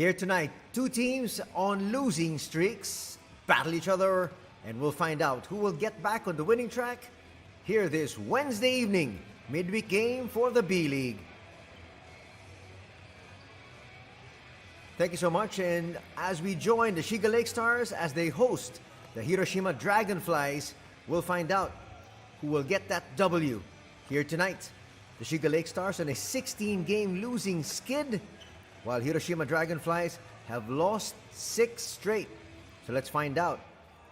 Here tonight, two teams on losing streaks battle each other, and we'll find out who will get back on the winning track here this Wednesday evening, midweek game for the B-League. Thank you so much, and as we join the Shiga LAKESTARS as they host the Hiroshima Dragonflies, we'll find out who will get that W here tonight. The Shiga LAKESTARS on a 16-game losing skid, while Hiroshima Dragonflies have lost 6 straight. So let's find out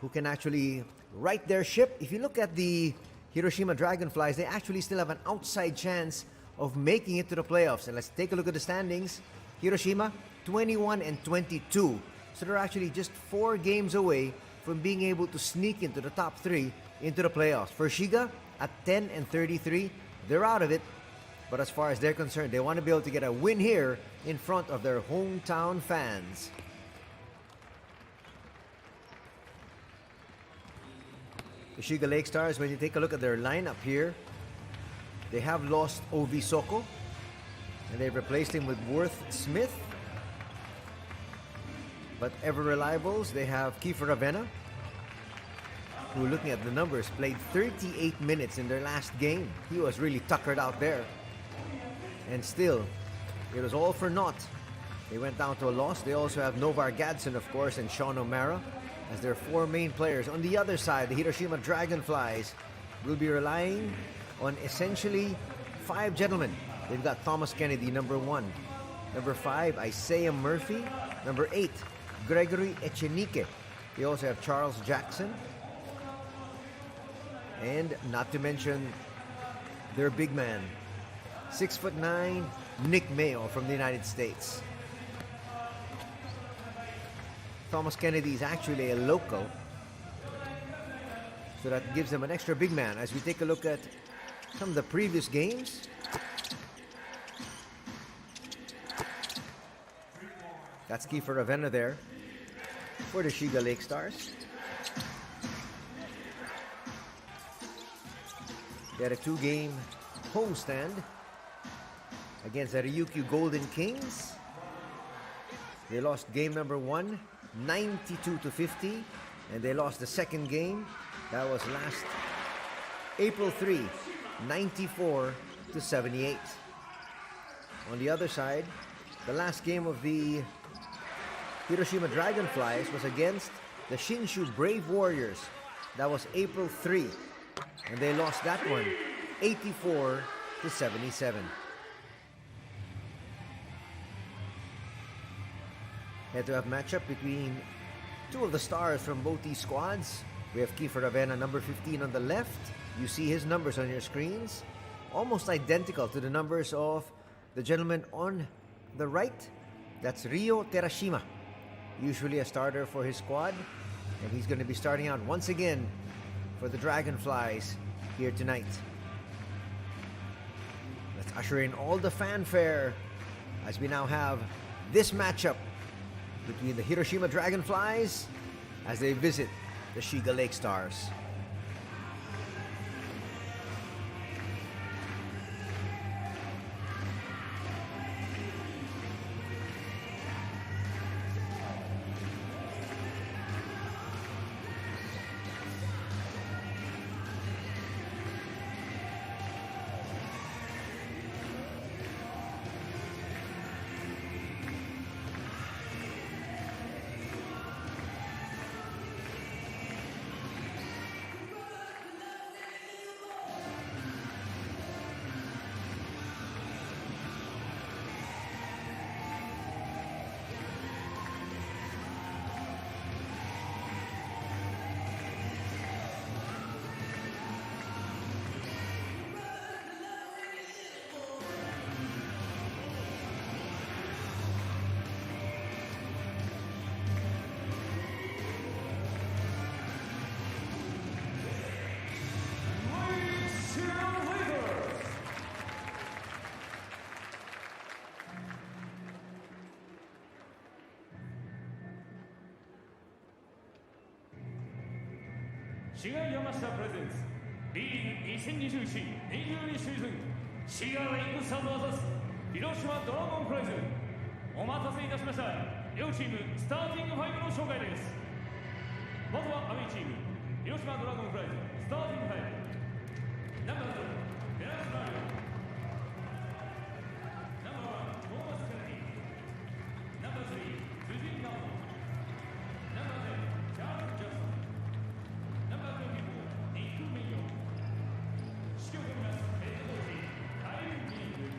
who can actually right their ship. If you look at the Hiroshima Dragonflies, they actually still have an outside chance of making it to the playoffs. And let's take a look at the standings. Hiroshima, 21-22. So they're actually just 4 games away from being able to sneak into the top 3 into the playoffs. For Shiga, at 10-33, they're out of it. But as far as they're concerned, they want to be able to get a win here in front of their hometown fans. The Shiga LAKESTARS, when you take a look at their lineup here, they have lost Ovi Soko, and they've replaced him with Worth Smith. But ever reliables, they have Kiefer Ravenna, who, looking at the numbers, played 38 minutes in their last game. He was really tuckered out there. And still, it was all for naught. They went down to a loss. They also have Novar Gadsden, of course, and Sean O'Mara as their 4 main players. On the other side, the Hiroshima Dragonflies will be relying on essentially 5 gentlemen. They've got Thomas Kennedy, number 1. Number 5, Isaiah Murphy. Number 8, Gregory Echenique. They also have Charles Jackson. And not to mention their big man, 6'9", Nick Mayo from the United States. Thomas Kennedy is actually a local, so that gives them an extra big man. As we take a look at some of the previous games, that's Kiefer Ravenna there for the Shiga LAKESTARS. They had a 2-game homestand against the Ryukyu Golden Kings. They lost game number 1, 92-50, and they lost the second game. That was last April 3, 94-78. On the other side, the last game of the Hiroshima Dragonflies was against the Shinshu Brave Warriors. That was April 3, and they lost that one 84-77. Had to have matchup between 2 of the stars from both these squads. We have Kiefer Ravenna, number 15 on the left. You see his numbers on your screens. Almost identical to the numbers of the gentleman on the right. That's Ryo Terashima, usually a starter for his squad. And he's going to be starting out once again for the Dragonflies here tonight. Let's usher in all the fanfare as we now have this matchup between the Hiroshima Dragonflies as they visit the Shiga LAKESTARS. Shiga Yamashita presents B.LEAGUE 2024-22シーズンシガレイクスターズ vs 広島ドラゴンフライズ。お待たせいたしました。両チームスターティングファイブの紹介です。まずはアウェイチーム広島ドラゴンフライズスターティングファイブ。ナンバー0ベラス・ラリオ、ナンバー1トーマス・ケネディ、ナンバー3辻井直人、ナンバー10チャールズ・ジャクソン、ナンバー24ニック・メイヨー、指揮を執りますヘッドコーチカイル・ビーグ。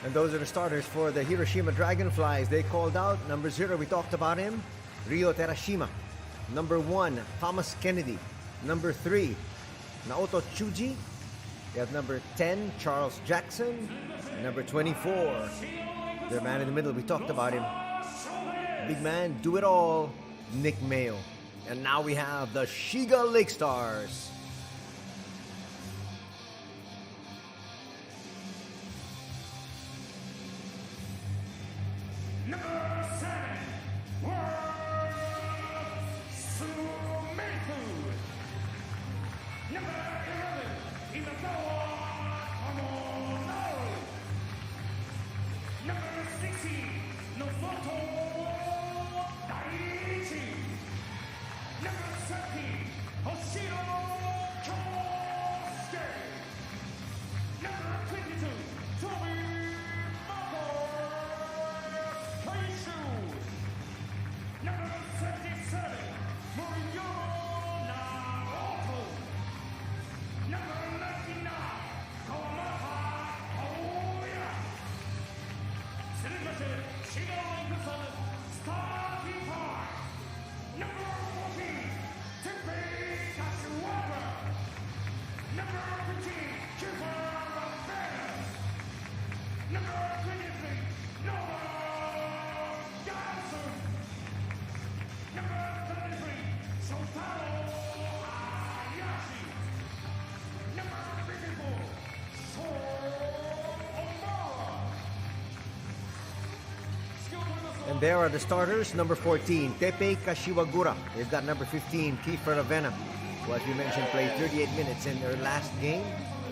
And those are the starters for the Hiroshima Dragonflies. They called out number 0, we talked about him, Ryo Terashima. Number 1, Thomas Kennedy. Number 3, Naoto Chuji. We have number 10, Charles Jackson. Number 24, their man in the middle, we talked about him. Big man, do it all, Nick Mayo. And now we have the Shiga LAKESTARS. Number 7, World Sumeku. Number 11, Imagawa Tomono. Number 16, Nozoto Daiichi. Number 17, Hoshiro Kosuke. Number 22, Toby Number 77, Moriyo Naoto. Number 99, Kawamata Aoya. 続きまして、シガーインクさん、スターティングファイブ。Number 14, Teppei Kashiwara. Number 15, Kifa Ramirez. Number 23, Nova Johnson. Number 33, Shotaro Hayashi. Number 54, Sho Omara. And there are the starters. Number 14, Teppei Kashiwagura. They've got number 15, Kiefer Ravenna, who, as we mentioned, played 38 minutes in their last game.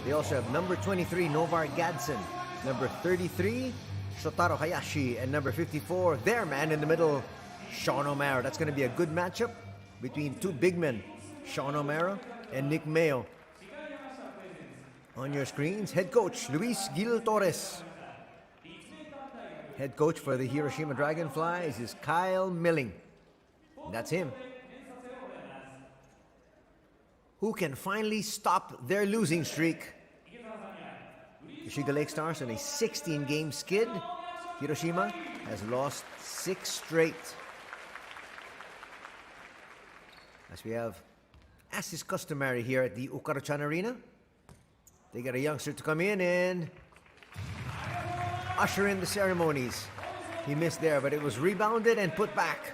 They also have number 23, Novar Gadsden. Number 33, Shotaro Hayashi. And number 54, their man in the middle, Sean O'Mara. That's going to be a good matchup between two big men, Sean O'Mara and Nick Mayo. On your screens, head coach Luis Gil Torres. Head coach for the Hiroshima Dragonflies is Kyle Milling. That's him. Who can finally stop their losing streak? The Shiga LAKESTARS on a 16-game skid. Hiroshima has lost 6 straight. As we have, as is customary here at the Ukarochan Arena, they get a youngster to come in and usher in the ceremonies. He missed there, but it was rebounded and put back.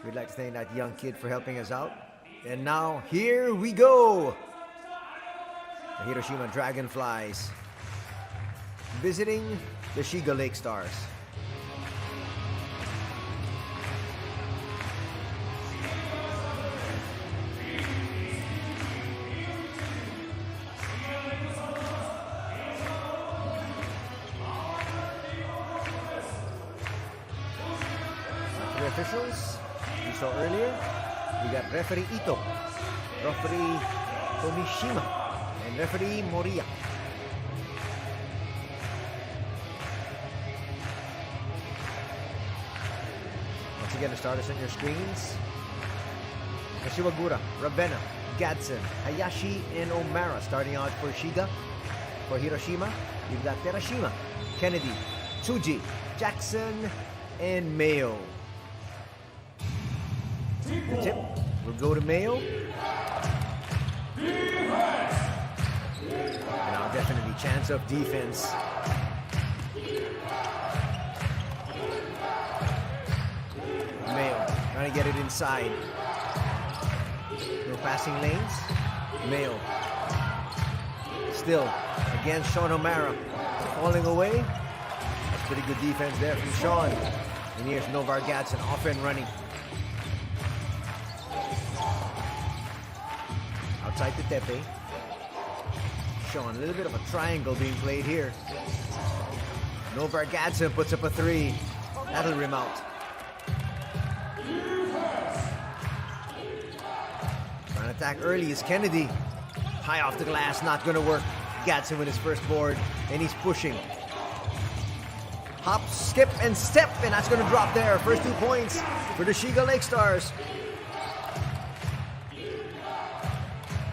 We'd like to thank that young kid for helping us out. And now, here we go! The Hiroshima Dragonflies visiting the Shiga LAKESTARS. Officials you saw earlier, we got referee Ito, referee Tomishima, and referee Moriya. Once again, the starters on your screens: Kashiwagura, Ravenna, Gadsden, Hayashi, and O'Mara. Starting out for Shiga. For Hiroshima, you've got Terashima, Kennedy, Tsuji, Jackson, and Mayo. The tip will go to Mayo. Now definitely chance of defense. Mayo trying to get it inside. No passing lanes. Mayo still against Sean O'Mara. Falling away. pretty good defense there from Sean. And here's Novar Gadsden off and running. Outside to Tepe. Sean, a little bit of a triangle being played here. Novar Gadsden puts up a 3. That'll rim out. Trying to attack early is Kennedy. High off the glass, not gonna work. Gadsden with his first board, and he's pushing. Hop, skip, and step, and that's gonna drop there. First 2 points for the Shiga LAKESTARS.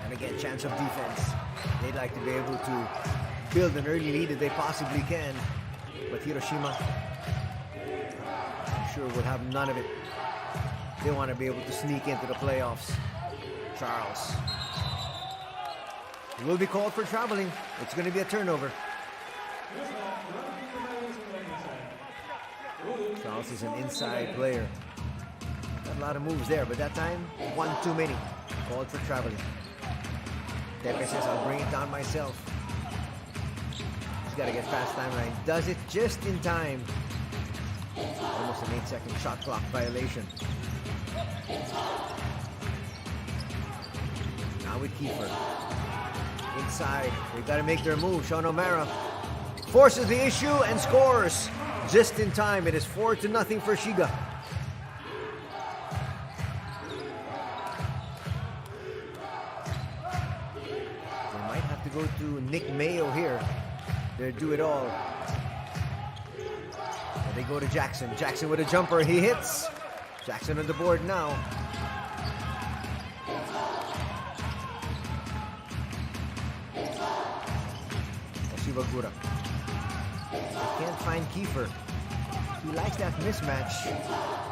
And again, chance of defense. They'd like to be able to build an early lead if they possibly can. But Hiroshima, I'm sure, will have none of it. They want to be able to sneak into the playoffs. Charles will be called for traveling. It's going to be a turnover. Charles is an inside player. Got a lot of moves there, but that time, one too many. Called for traveling. Tepe says, I'll bring it down myself. He's got to get fast timeline. Does it just in time. Almost an 8-second shot clock violation. Now with Kiefer. Inside. They've got to make their move. Sean O'Mara forces the issue and scores. Just in time. It is 4-0 for Shiga. They might have to go to Nick Mayo here. They do it all. And they go to Jackson. Jackson with a jumper. He hits. Jackson on the board now. Shibagura. They can't find Kiefer. He likes that mismatch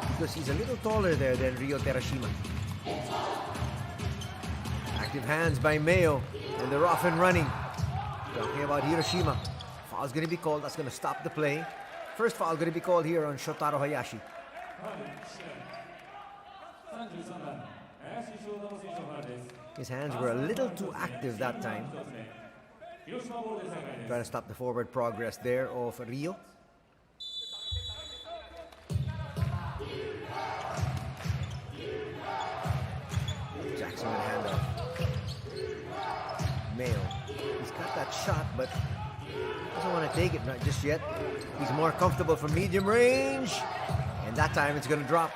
because he's a little taller there than Rio Terashima. Active hands by Mayo, and they're off and running. Talking about Hiroshima. Foul's going to be called. That's going to stop the play. First foul going to be called here on Shotaro Hayashi. His hands were a little too active that time. Trying to stop the forward progress there of Rio. Jackson with a handoff. Mayo. He's got that shot, but doesn't want to take it just yet. He's more comfortable from medium range. And that time it's going to drop.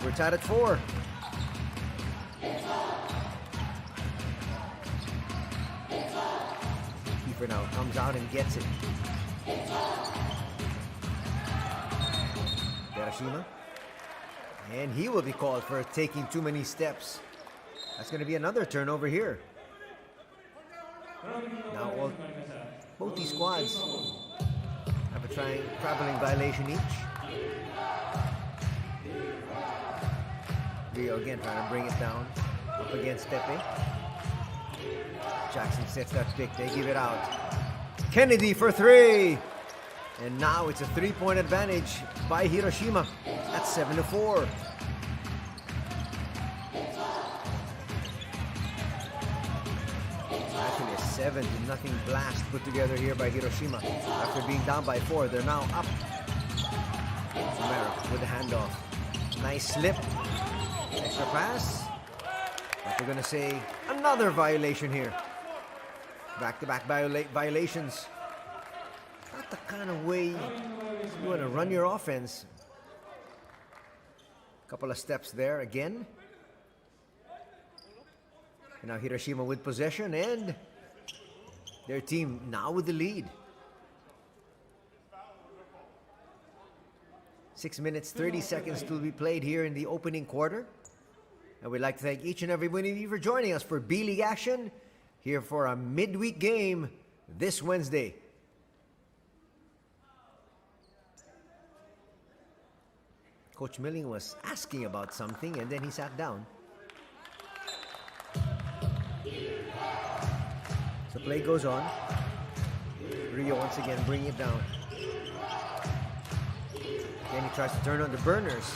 We're tied at 4. Kiefer now comes out and gets it. Terashima. And he will be called for taking too many steps. That's going to be another turnover here. Now both these squads have a traveling violation each. Rio again trying to bring it down up against Tepe. Jackson sets that pick. They give it out. Kennedy for 3. And now it's a 3-point advantage by Hiroshima at 7-4. Actually a 7-0 blast put together here by Hiroshima. After being down by 4, they're now up. O'Mara with the handoff. Nice slip. Extra pass. But they're going to say another violation here. Back-to-back violations. Not the kind of way you want to run your offense. Couple of steps there again. And now Hiroshima with possession, and their team now with the lead. 6 minutes, 30 seconds to be played here in the opening quarter. And we'd like to thank each and every one of you for joining us for B.LEAGUE action here for a midweek game this Wednesday. Coach Milling was asking about something and then he sat down. So play goes on. Rio once again bringing it down. Then he tries to turn on the burners.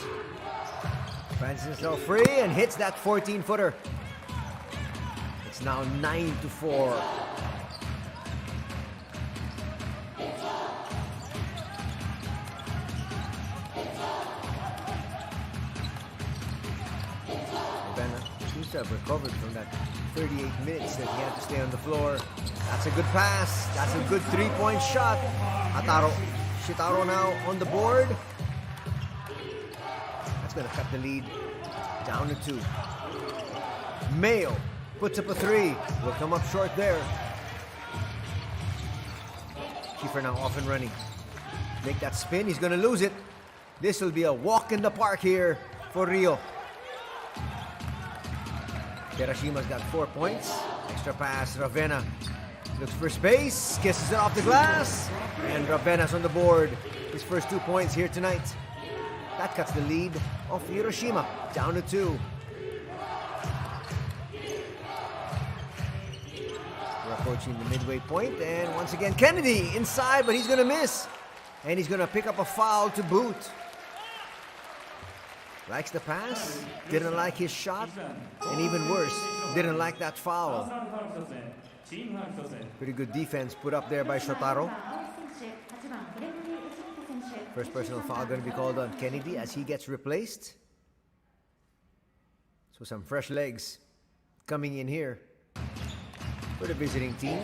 Finds himself free and hits that 14-footer. It's now 9-4. Seems to have recovered from that 38 minutes that he had to stay on the floor. That's a good pass. That's a good three-point shot. Shitaro now on the board. That's going to cut the lead down to 2. Mayo puts up a 3. Will come up short there. Kiefer now off and running. Make that spin. He's going to lose it. This will be a walk in the park here for Rio. Hiroshima's got 4 points. Extra pass. Ravenna looks for space. Kisses it off the glass. And Ravenna's on the board. His first 2 points here tonight. That cuts the lead of Hiroshima down to 2. We're approaching the midway point, and once again Kennedy inside, but he's going to miss. And he's going to pick up a foul to boot. Likes the pass, didn't like his shot, and even worse, didn't like that foul. Pretty good defense put up there by Shotaro. First personal foul going to be called on Kennedy as he gets replaced. So some fresh legs coming in here for the visiting team.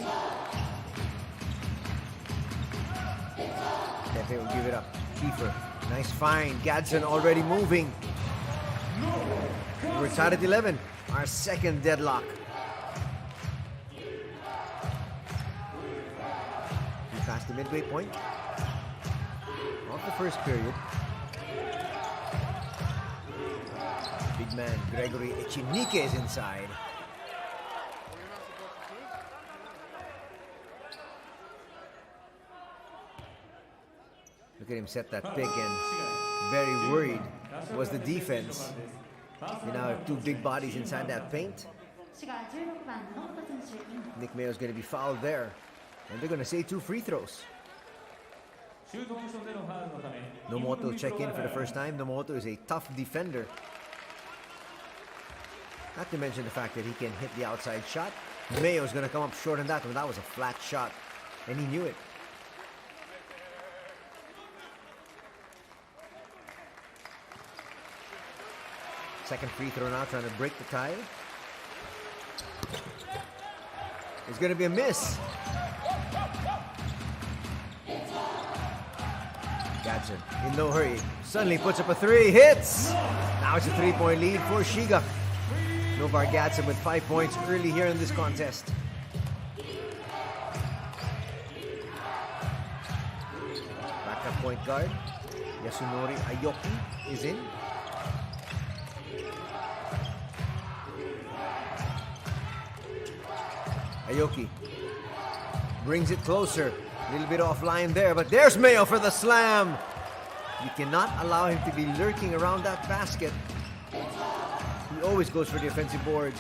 Pepe will give it up. Kiefer, nice find. Gadsden already moving. We're tied at 11. Our second deadlock. We passed the midway point of the first period. Big man Gregory Echinike is inside. Look at him set that pick, and very worried was the defense. You now have 2 big bodies inside that paint. Nick Mayo's going to be fouled there, and they're going to say 2 free throws. Nomoto will check in for the first time. Nomoto is a tough defender. Not to mention the fact that he can hit the outside shot. Mayo's going to come up short on that one. That was a flat shot, and he knew it. Second free throw now, trying to break the tie. It's going to be a miss. Gadsden in no hurry. Suddenly puts up a 3. Hits! Now it's a 3-point lead for Shiga. Novar Gadsden with 5 points early here in this contest. Backup point guard Yasunori Aoki is in. Aoki brings it closer. A little bit offline there, but there's Mayo for the slam. You cannot allow him to be lurking around that basket. He always goes for the offensive boards.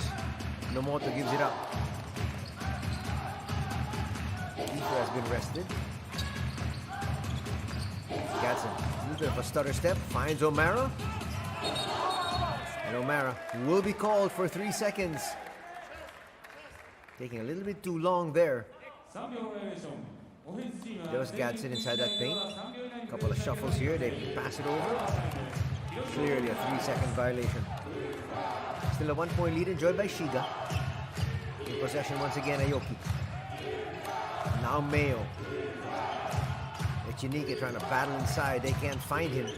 Nomoto gives it up. Kiefer has been rested. Gadsden, a little bit of a stutter step, finds O'Mara. And O'Mara will be called for 3 seconds. Taking a little bit too long there. There was Gadsden inside that paint. A couple of shuffles here. They pass it over. Clearly a 3-second violation. Still a 1-point lead enjoyed by Shiga. In possession once again, Aoki. Now Mayo. Echinike trying to battle inside. They can't find him.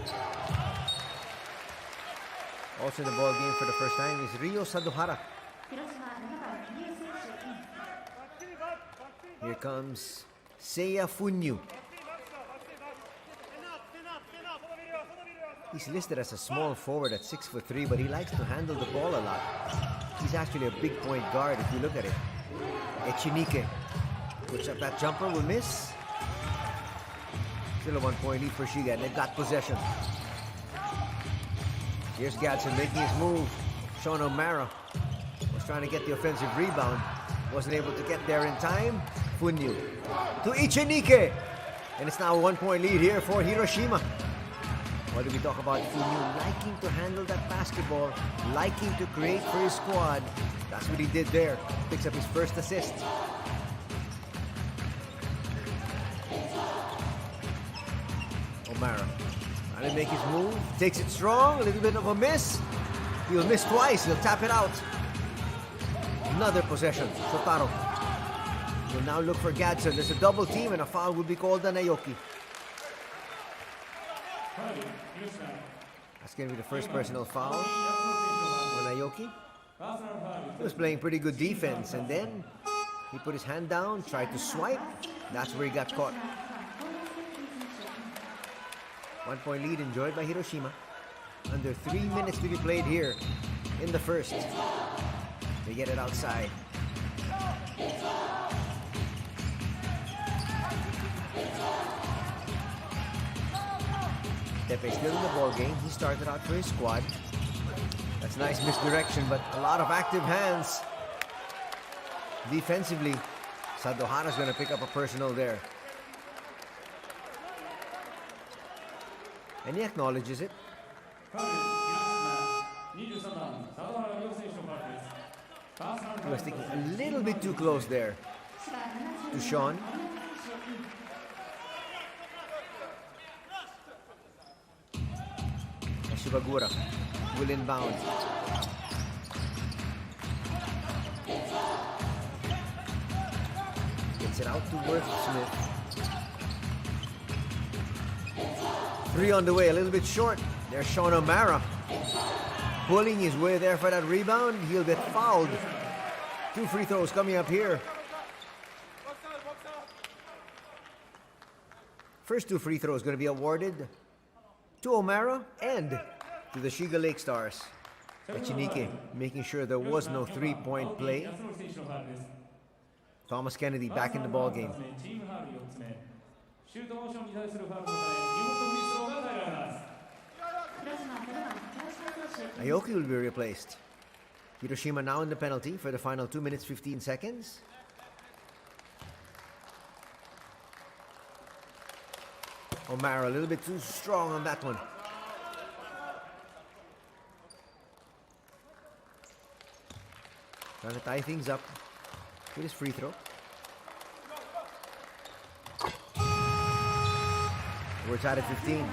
Also in the ball game for the first time is Rio Sadohara. Here comes Seiya Funyu. He's listed as a small forward at 6'3", but he likes to handle the ball a lot. He's actually a big point guard if you look at it. Echinike puts up that jumper, will miss. Still a 1-point lead for Shiga, and they've got possession. Here's Gadsden making his move. Sean O'Mara was trying to get the offensive rebound. Wasn't able to get there in time. Funyu to Echinike. And it's now a 1-point lead here for Hiroshima. What do we talk about? Funyu liking to handle that basketball, liking to create for his squad. That's what he did there. Picks up his first assist. O'Mara trying to make his move. Takes it strong. A little bit of a miss. He'll miss twice. He'll tap it out. Another possession. Shotaro will now look for Gadson. There's a double team and a foul will be called on Aoki. That's going to be the first personal foul on Aoki. He was playing pretty good defense and then he put his hand down, tried to swipe. That's where he got caught. 1 point lead enjoyed by Hiroshima. Under 3 minutes to be played here in the first. They get it outside. Tepe still in the ball game. He started out for his squad. That's nice misdirection, but a lot of active hands. Defensively, Sadohara's going to pick up a personal there. And he acknowledges it. He was thinking a little bit too close there to Sean. Shibagura will inbound. Gets it out to Worth Smith. 3 on the way, a little bit short. There's Sean O'Mara. Pulling his way there for that rebound. He'll get fouled. 2 free throws coming up here. First 2 free throws going to be awarded to O'Mara and to the Shiga LAKESTARS. Echinike making sure there was no 3-point play. Thomas Kennedy back in the ball game. Aoki will be replaced. Hiroshima now in the penalty for the final 2 minutes 15 seconds. O'Mara a little bit too strong on that one. Trying to tie things up with his free throw. We're tied at 15.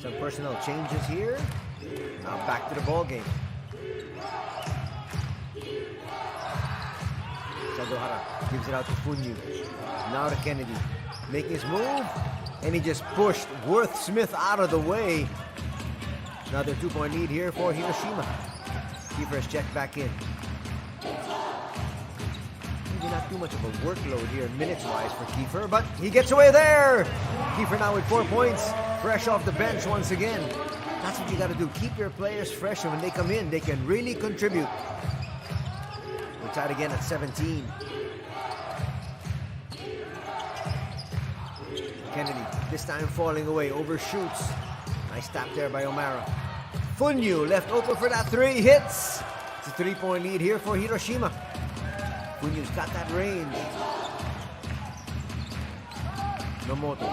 Some personnel changes here. Now back to the ball game. Sadohara gives it out to Funyu. Now to Kennedy. Making his move. And he just pushed Worth Smith out of the way. Another 2-point lead here for Hiroshima. Keeper has checked back in. Maybe not too much of a workload here minutes-wise for Kiefer, but he gets away there! Kiefer now with 4 points. Fresh off the bench once again. That's what you got to do. Keep your players fresh, and when they come in, they can really contribute. We're tied again at 17. Kennedy, this time falling away, overshoots. Nice tap there by O'Mara. Funyu left open for that 3, hits. It's a 3-point lead here for Hiroshima. Funyu's got that range. Nomoto,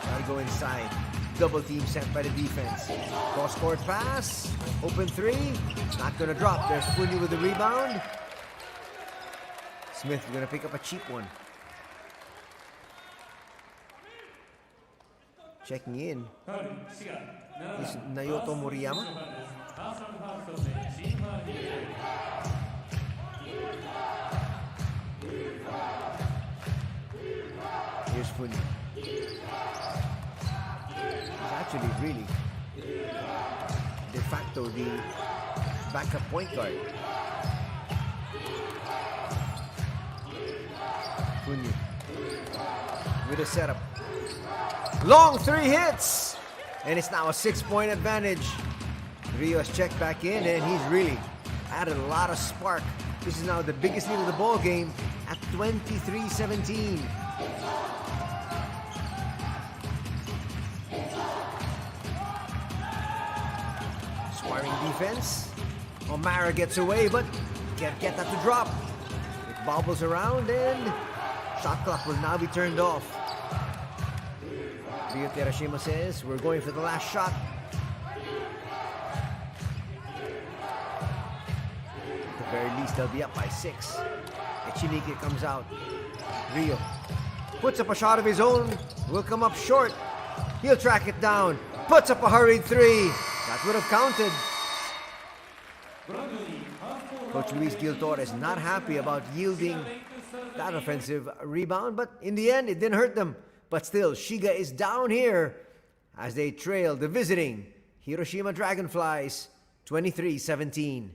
try to go inside. Double team sent by the defense. Cross-court pass, open 3, not gonna drop. There's Funyu with the rebound. Smith gonna pick up a cheap one. Checking in is Naoto Moriyama. Here's Funyu. He's actually really de facto the backup point guard. Funyu with a setup. Long 3 hits! And it's now a 6-point advantage. Rio has checked back in and he's really added a lot of spark. This is now the biggest lead of the ball game at 23-17. Sparring defense. O'Mara gets away but can't get that to drop. It bobbles around and shot clock will now be turned off. Rio Terashima says, we're going for the last shot. At the very least, they'll be up by 6. Echinike comes out. Rio puts up a shot of his own. Will come up short. He'll track it down. puts up a hurried three. That would have counted. Coach Luis Gil Torres not happy about yielding that offensive rebound, but in the end, it didn't hurt them. But still, Shiga is down here as they trail the visiting Hiroshima Dragonflies 23-17.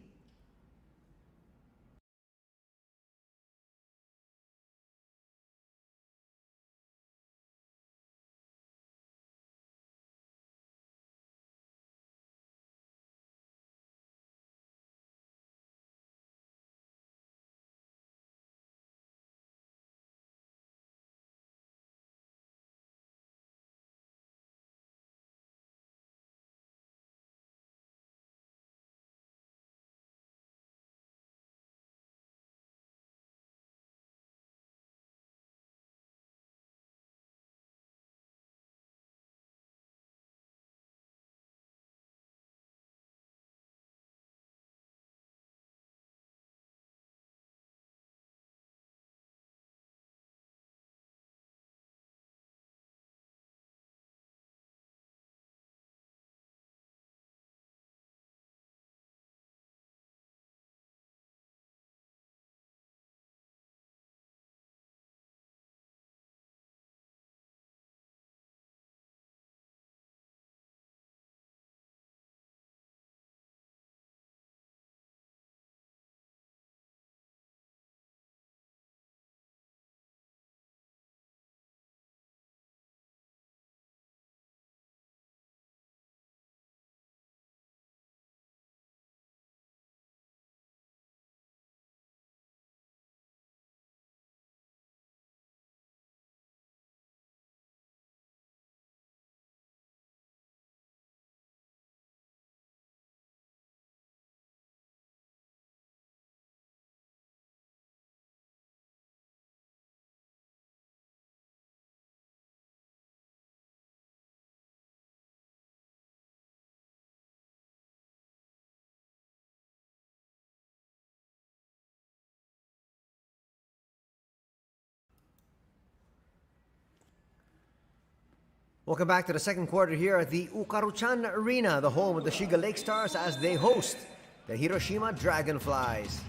Welcome back to the second quarter here at the Ukaruchan Arena, the home of the Shiga LAKESTARS, as they host the Hiroshima Dragonflies.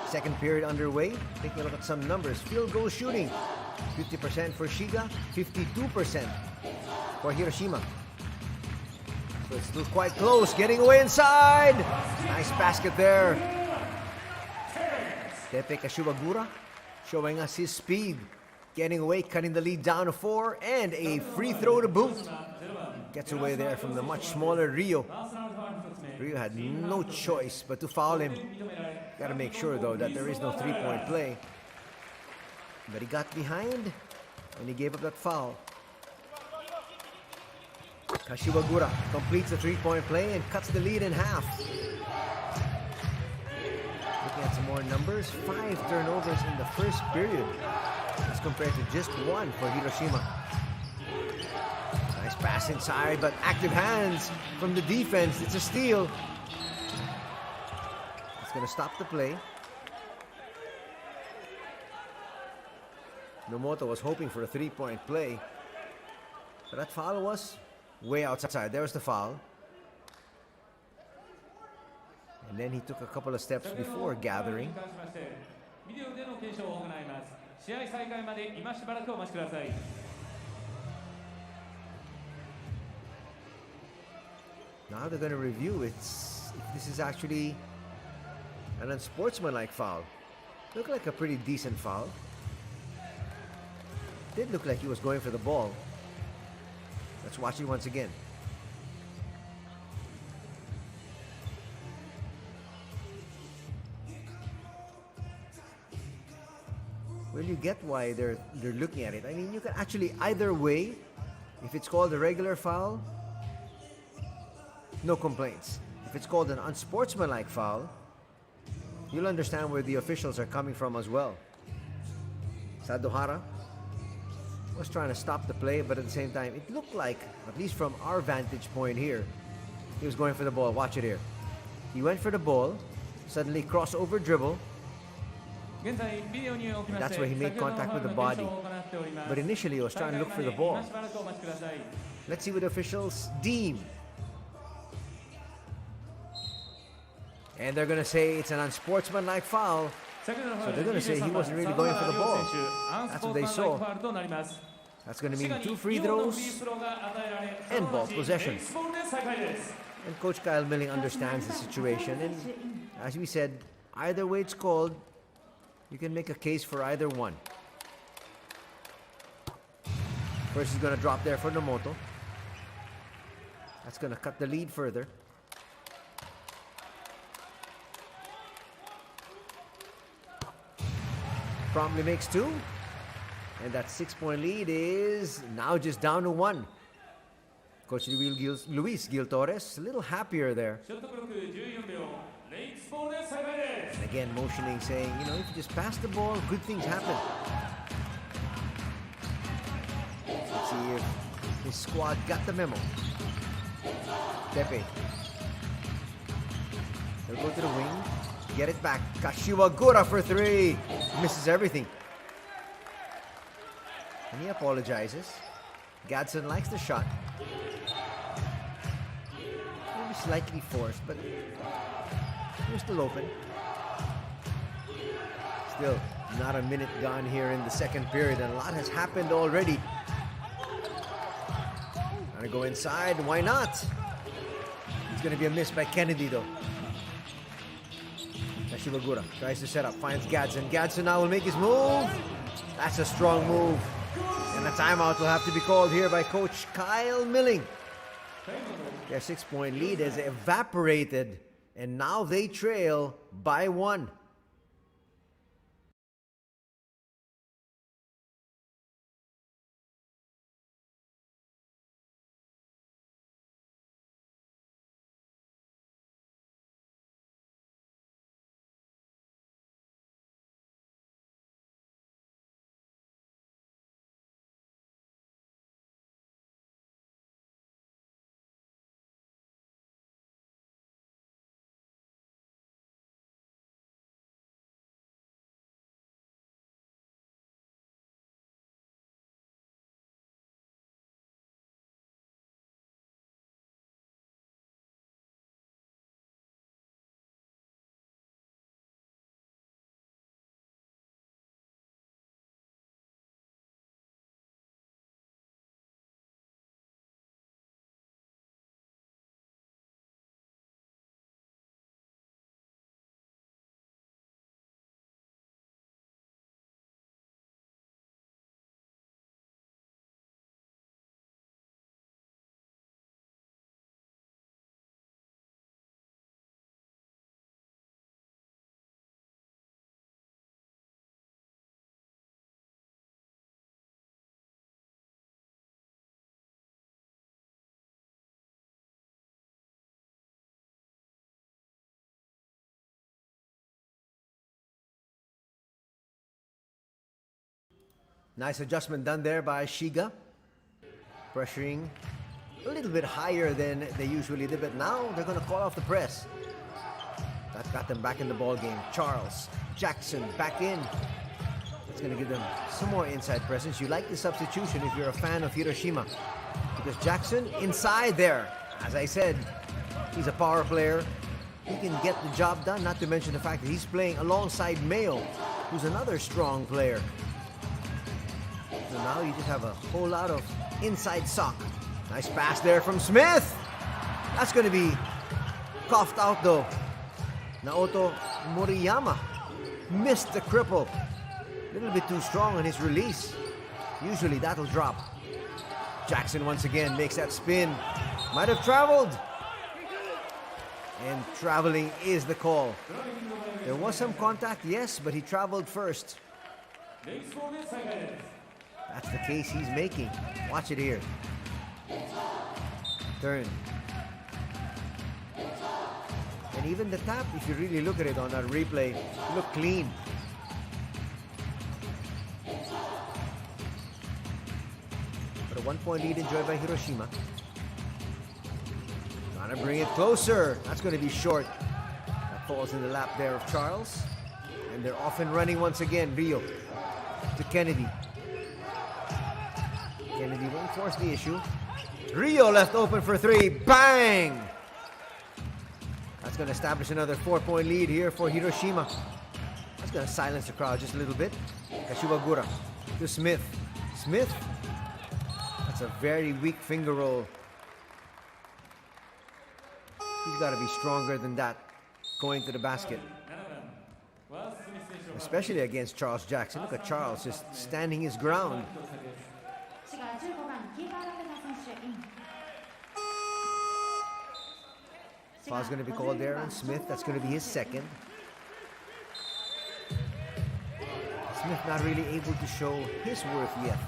Second period underway. Taking a look at some numbers. Field goal shooting, 50% for Shiga, 52% for Hiroshima. So it's still quite close. Getting away inside. Nice basket there. Tepe Kashiwagura showing us his speed. Getting away, cutting the lead down to 4, and a free throw to boot. Gets away there from the much smaller Rio. Rio had no choice but to foul him. Got to make sure, though, that there is no three-point play. But he got behind, and he gave up that foul. Kashiwagura completes the three-point play and cuts the lead in half. Looking at some more numbers, 5 turnovers in the first period, as compared to just 1 for Hiroshima. Nice pass inside, but active hands from the defense. It's a steal. It's going to stop the play. Nomoto was hoping for a three-point play, but that foul was way outside. There was the foul. And then he took a couple of steps before gathering. Now they're going to review if this is actually an unsportsmanlike foul. Looked like a pretty decent foul. Did look like he was going for the ball. Let's watch it once again. Well, you get why they're looking at it. I mean, you can actually either way, if it's called a regular foul, no complaints. If it's called an unsportsmanlike foul, you'll understand where the officials are coming from as well. Sadohara was trying to stop the play, but at the same time, it looked like, at least from our vantage point here, he was going for the ball. Watch it here. He went for the ball, suddenly crossover dribble. That's where he made contact with the body. But initially, he was trying to look for the ball. Let's see what the officials deem. And they're going to say it's an unsportsmanlike foul. So they're going to say he wasn't really going for the ball. That's what they saw. That's going to mean 2 free throws and ball possession. And Coach Kyle Milling understands the situation. And as we said, either way it's called, you can make a case for either one. First he's going to drop there for Nomoto. That's going to cut the lead further. Promptly makes 2. And that 6-point lead is now just down to 1. Coach Luis Gil Torres, a little happier there. And again, motioning, saying, you know, if you just pass the ball, good things happen. Let's see if his squad got the memo. Tepe. He'll go to the wing. Get it back. Kashiwagura for 3. Misses everything. And he apologizes. Gadsden likes the shot. Maybe slightly forced, but we're still open. Still not a minute gone here in the second period, and a lot has happened already. Gonna go inside. Why not? It's gonna be a miss by Kennedy, though. Kashiwagura tries to set up, finds Gadsden. Gadsden now will make his move. That's a strong move. And a timeout will have to be called here by Coach Kyle Milling. Their 6-point lead has evaporated, and now they trail by 1. Nice adjustment done there by Shiga. Pressuring a little bit higher than they usually did, but now they're going to call off the press. That got them back in the ball game. Charles Jackson back in. It's going to give them some more inside presence. You like the substitution if you're a fan of Hiroshima, because Jackson inside there, as I said, he's a power player. He can get the job done, not to mention the fact that he's playing alongside Mayo, who's another strong player. So now you just have a whole lot of inside sock. Nice pass there from Smith. That's going to be coughed out though. Naoto Moriyama missed the cripple. A little bit too strong on his release. Usually that'll drop. Jackson once again makes that spin. Might have traveled. And traveling is the call. There was some contact, yes, but he traveled first. That's the case he's making. Watch it here. Turn. And even the tap, if you really look at it on that replay, look clean. But a 1-point lead enjoyed by Hiroshima. Trying to bring it closer. That's going to be short. That falls in the lap there of Charles. And they're off and running once again. Rio to Kennedy. Kennedy won't force the issue. Rio left open for three. Bang! That's going to establish another 4-point lead here for Hiroshima. That's going to silence the crowd just a little bit. Kashiwagura to Smith. Smith. That's a very weak finger roll. He's got to be stronger than that going to the basket. Especially against Charles Jackson. Look at Charles just standing his ground. Foul's going to be called there on Smith. That's going to be his second. Smith not really able to show his worth yet.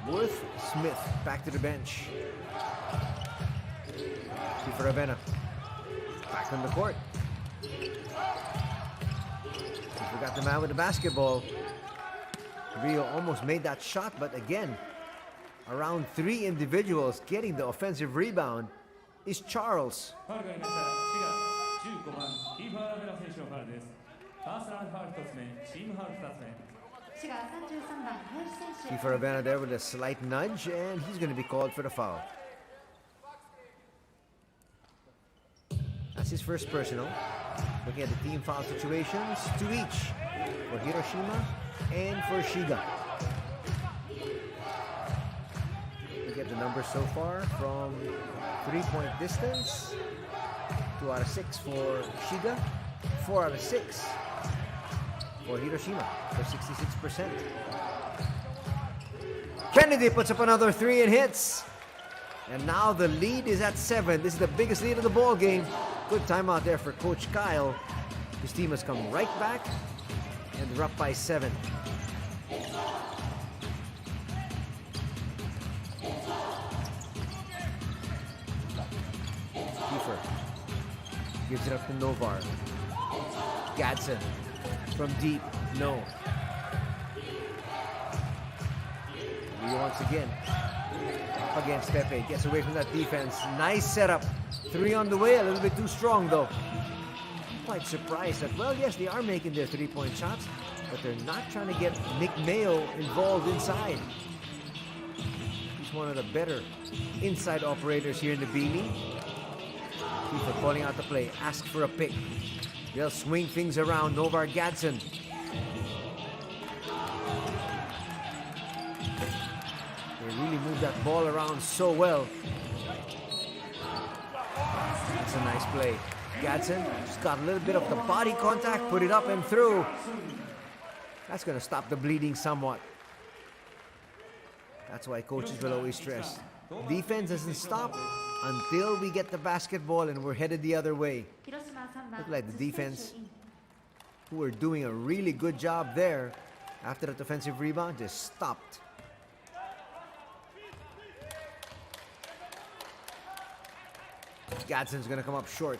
Worth, Smith back to the bench. For Ravenna. Back on the court. He forgot the man with the basketball. Rio almost made that shot, but again, around three individuals getting the offensive rebound is Charles. For Ravenna there with a slight nudge, and he's going to be called for the foul. That's his first personal. Looking at the team foul situations, 2 each for Hiroshima and for Shiga. Look at the numbers so far from 3-point distance. 2 out of 6 for Shiga, 4 out of 6 for Hiroshima for 66%. Kennedy puts up another 3 and hits. And now the lead is at 7. This is the biggest lead of the ball game. Good timeout there for Coach Kyle. His team has come right back, and they're up by 7. Kiefer gives it up to Novar. Gadsden from deep, no. Rio once again. Up against Pepe, gets away from that defense. Nice setup. 3 on the way, a little bit too strong though. I'm quite surprised that, well, yes, they are making their 3-point shots, but they're not trying to get Nick Mayo involved inside. He's one of the better inside operators here in the B.LEAGUE. Keeper calling out the play, ask for a pick. They'll swing things around. Novar Gadsden. They really move that ball around so well. That's a nice play. Gadsden just got a little bit of the body contact, put it up and through. That's going to stop the bleeding somewhat. That's why coaches will always stress. Defense doesn't stop until we get the basketball and we're headed the other way. Look like the defense, who were doing a really good job there after that offensive rebound, just stopped. Gadsden's going to come up short.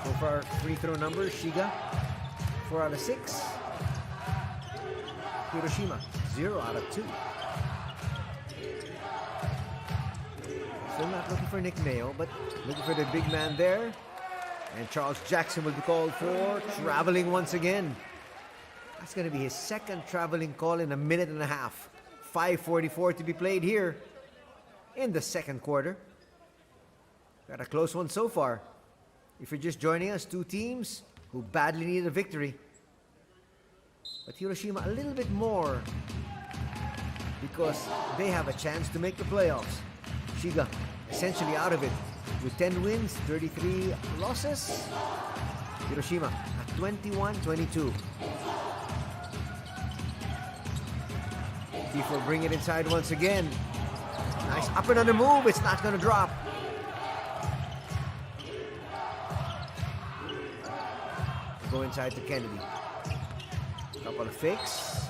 So far, free throw numbers, Shiga, 4 out of 6. Hiroshima, 0 out of 2. Still not looking for Nick Mayo, but looking for the big man there. And Charles Jackson will be called for traveling once again. That's going to be his second traveling call in a minute and a half. 5:44 to be played here in the second quarter. Got a close one so far. If you're just joining us, 2 teams who badly need a victory. But Hiroshima a little bit more because they have a chance to make the playoffs. Shiga essentially out of it with 10 wins, 33 losses. Hiroshima at 21-22. Keith will bring it inside once again. Nice up and under move. It's not going to drop. Go inside to Kennedy. Couple of fakes.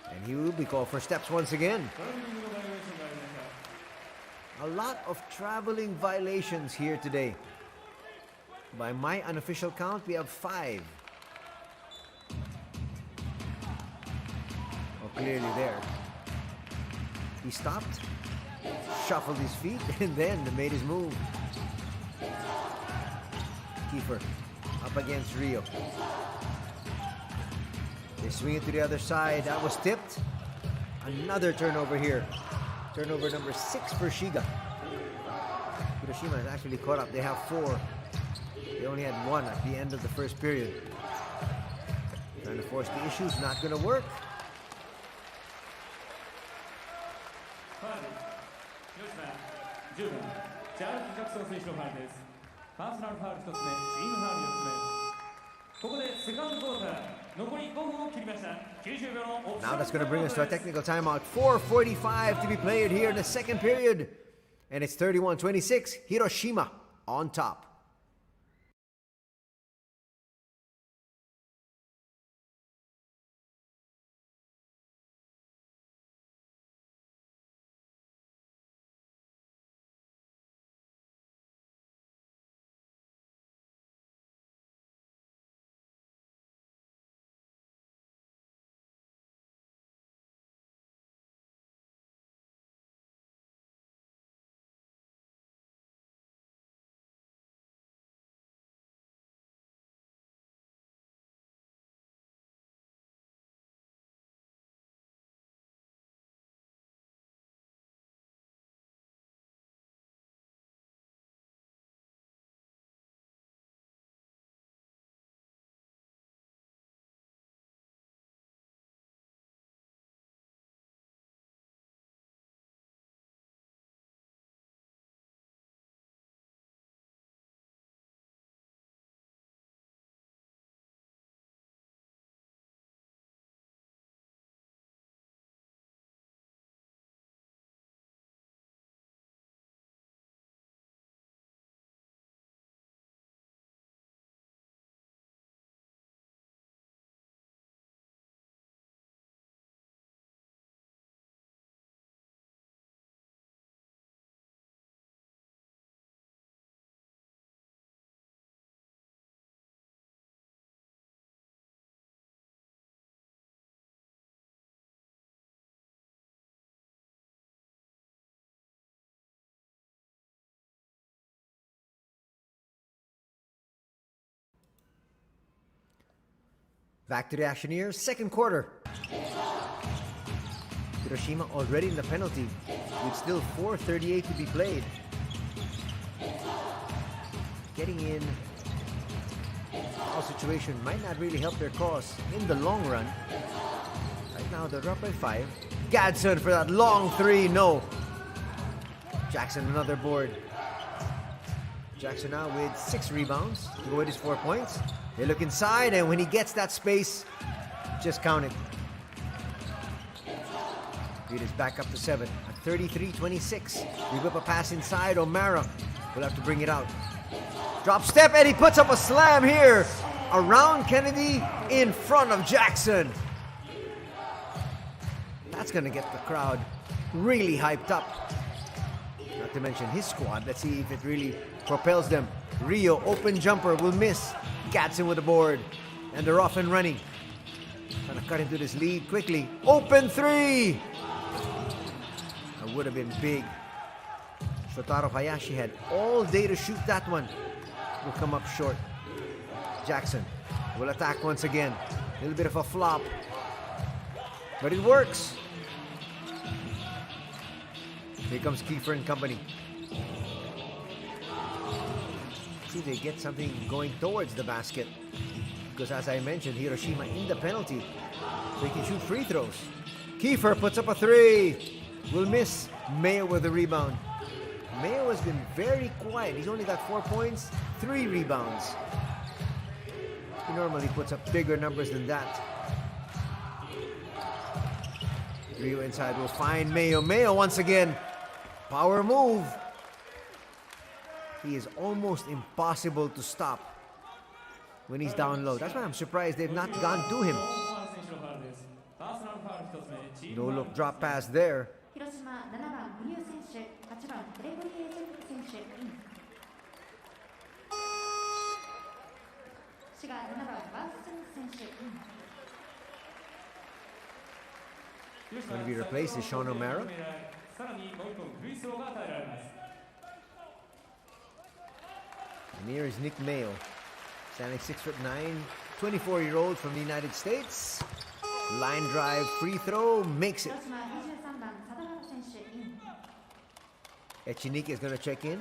And he will be called for steps once again. A lot of traveling violations here today. By my unofficial count, we have 5. Oh, clearly there. He stopped, shuffled his feet, and then made his move. Kiefer up against Rio. They swing it to the other side. That was tipped. Another turnover here. Turnover number 6 for Shiga. Hiroshima has actually caught up. They have 4. They only had 1 at the end of the first period. Trying to force the issues. Not going to work. Now that's going to bring us to a technical timeout. 4:45 to be played here in the second period. And it's 31-26. Hiroshima on top. Back to the action here, second quarter. Hiroshima already in the penalty with still 4:38 to be played. Getting in foul situation might not really help their cause in the long run. Right now they're up by 5. Gadsden for that long 3, no. Jackson another board. Jackson now with 6 rebounds to go with his 4 points. They look inside, and when he gets that space, just count it. Lead is back up to 7 at 33-26. We whip a pass inside. O'Mara will have to bring it out. Drop step, and he puts up a slam here. Around Kennedy, in front of Jackson. That's going to get the crowd really hyped up. Not to mention his squad. Let's see if it really propels them. Rio, open jumper, will miss. Gadsden with the board. And they're off and running. Trying to cut into this lead quickly. Open 3! That would have been big. Shotaro Hayashi had all day to shoot that one. Will come up short. Jackson will attack once again. A little bit of a flop. But it works. Here comes Kiefer and company. See if they get something going towards the basket. Because as I mentioned, Hiroshima in the penalty. So he can shoot free throws. Kiefer puts up a 3. Will miss. Mayo with the rebound. Mayo has been very quiet. He's only got 4 points, 3 rebounds. He normally puts up bigger numbers than that. Rio inside will find Mayo. Mayo once again. Power move. He is almost impossible to stop when he's down low. That's why I'm surprised they've not gone to him. No look drop pass there. Going to be replaced is Sean O'Mara. And here is Nick Mayo, standing 6'9", 24-year-old from the United States. Line drive, free throw, makes it. 広島23番貞原選手イン Echinike is going to check in.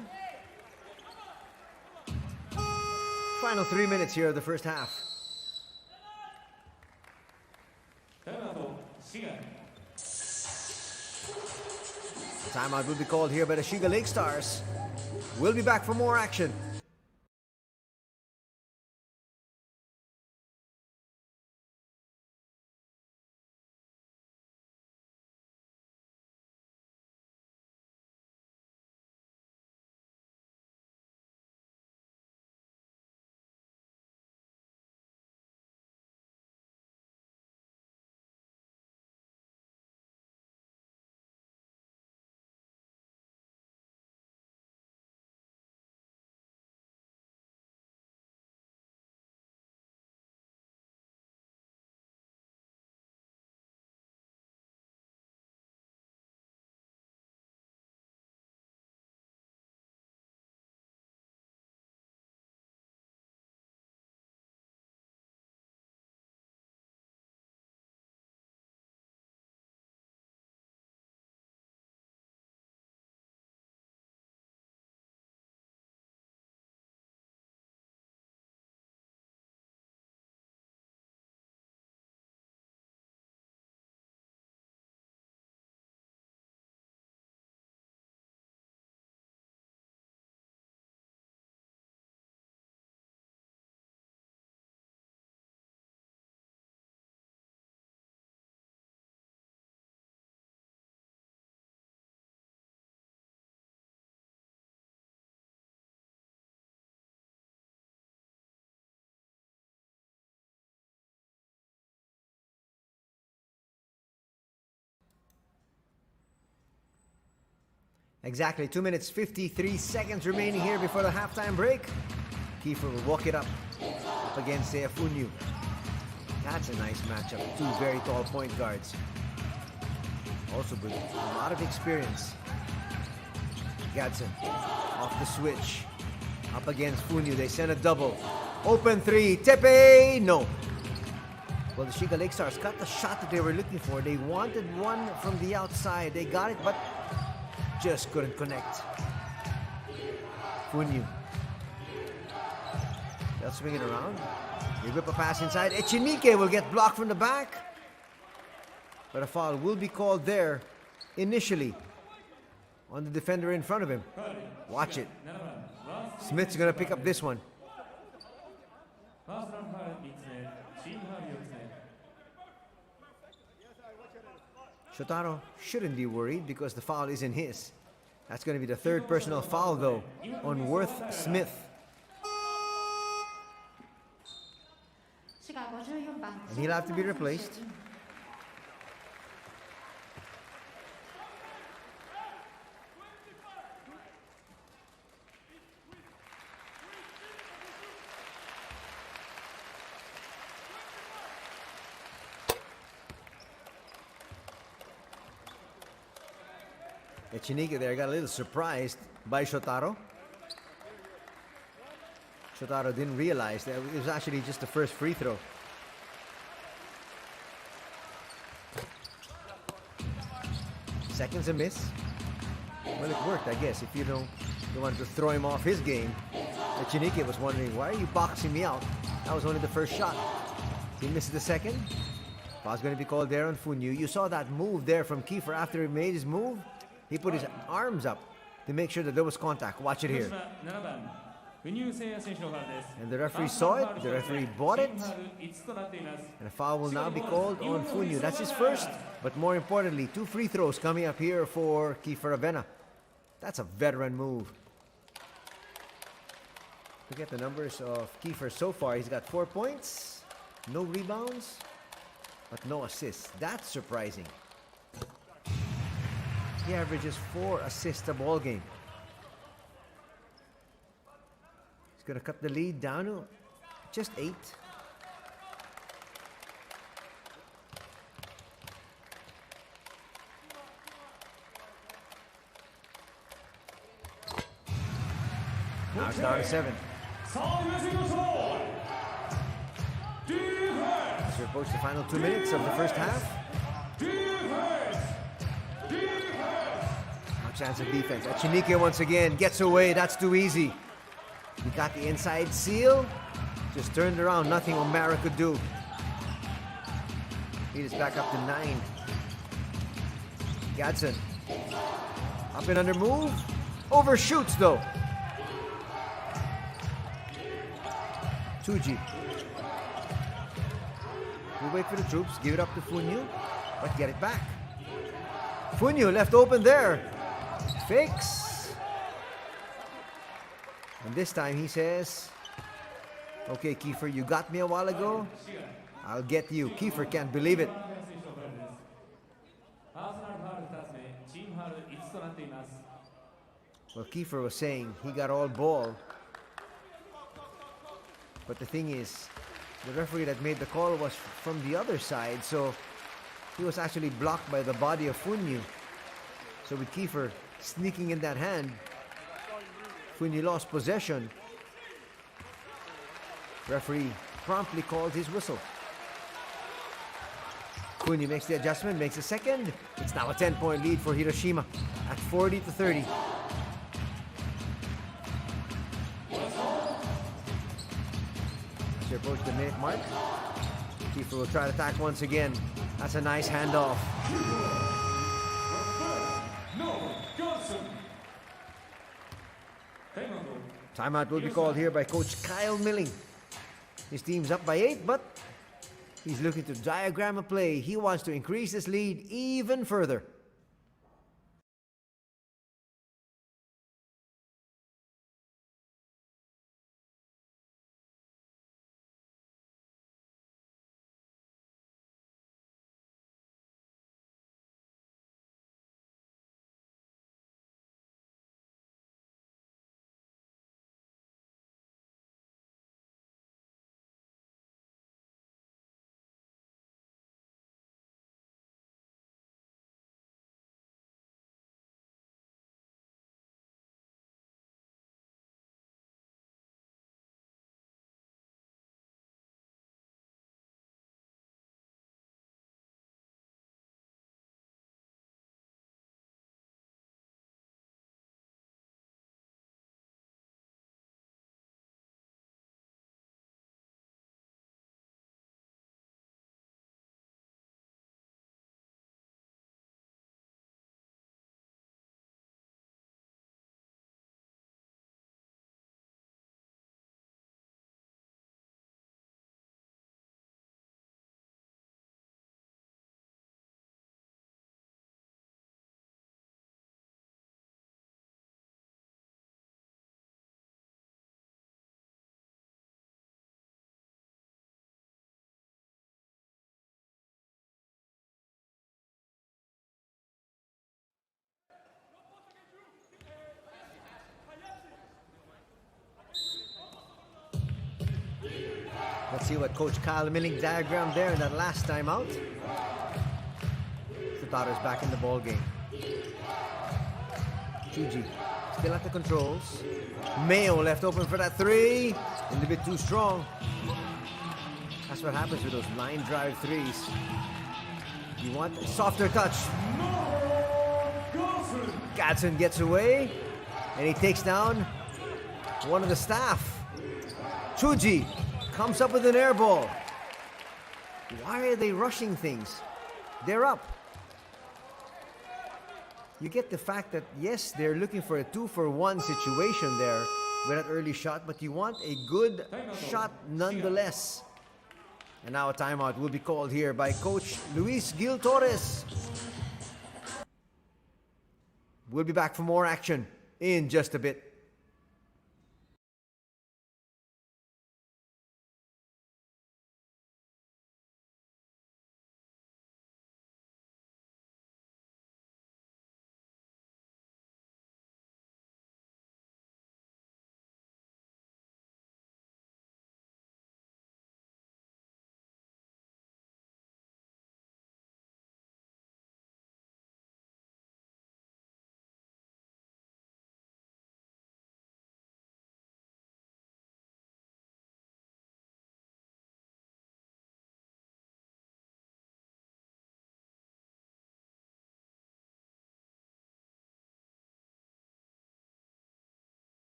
Final 3 minutes here of the first half. Timeout will be called here by the Shiga LAKESTARS. We'll be back for more action. Exactly 2 minutes 53 seconds remaining here before the halftime break. Kiefer will walk it up against Funyu. That's a nice matchup. Two very tall point guards. Also with a lot of experience. Gadson off the switch. Up against Funyu. They send a double. Open three. Tepe! No. Well, the Shiga LAKESTARS got the shot that they were looking for. They wanted one from the outside. They got it, but just couldn't connect. Funyu. They'll swing it around. They whip a pass inside. Echinike will get blocked from the back. But a foul will be called there initially on the defender in front of him. Watch it. Smith's going to pick up this one. Shotaro shouldn't be worried because the foul isn't his. That's going to be the third personal foul though on Worth Smith. 滋賀54番 And he'll have to be replaced. Echinike there got a little surprised by Shotaro. Shotaro didn't realize that it was actually just the first free throw. Seconds a miss. Well, it worked, I guess. If you don't want to throw him off his game. Echinike was wondering, why are you boxing me out? That was only the first shot. He missed the second. Foul's going to be called there on Funyu. You saw that move there from Kiefer after he made his move. He put his arms up to make sure that there was contact. Watch it here. And the referee saw it. The referee bought it. And a foul will now be called on Funyu. That's his first. But more importantly, 2 free throws coming up here for Kiefer Avena. That's a veteran move. Look at the numbers of Kiefer so far. He's got 4 points, no rebounds, but no assists. That's surprising. He averages 4 assists a ball game. He's going to cut the lead down to just 8. Now it's down to 7. That's We approach the final 2 minutes of the first half. No chance of defense. Echinike once again gets away. That's too easy. He got the inside seal. Just turned around. Nothing O'Mara could do. Lead is back up to 9. Gadson. Up and under move. Overshoots though. Tsuji. We wait for the troops. Give it up to Funyu. But get it back. Funyu left open there. Fakes. And this time he says, okay, Kiefer, you got me a while ago. I'll get you. Kiefer can't believe it. Well, Kiefer was saying he got all ball. But the thing is, the referee that made the call was from the other side, so he was actually blocked by the body of Funyu. So with Kiefer sneaking in that hand, Funyu lost possession. Referee promptly called his whistle. Funyu makes the adjustment, makes a second. It's now a 10-point lead for Hiroshima at 40-30. As they approach the minute mark, Kiefer will try to attack once again. That's a nice handoff. Timeout will be called here by Coach Kyle Milling. His team's up by 8, but he's looking to diagram a play. He wants to increase his lead even further. Let's see what Coach Kyle Milling diagrammed there in that last time out. Futada's back in the ball game. Chuji still at the controls. Mayo left open for that 3. A little bit too strong. That's what happens with those line drive 3s. You want a softer touch. Gadson gets away. And he takes down one of the staff. Chuji comes up with an air ball. Why are they rushing things? They're up. You get the fact that, yes, they're looking for a 2-for-1 situation there with that early shot, but you want a good shot nonetheless. And now a timeout will be called here by Coach Luis Gil Torres. We'll be back for more action in just a bit.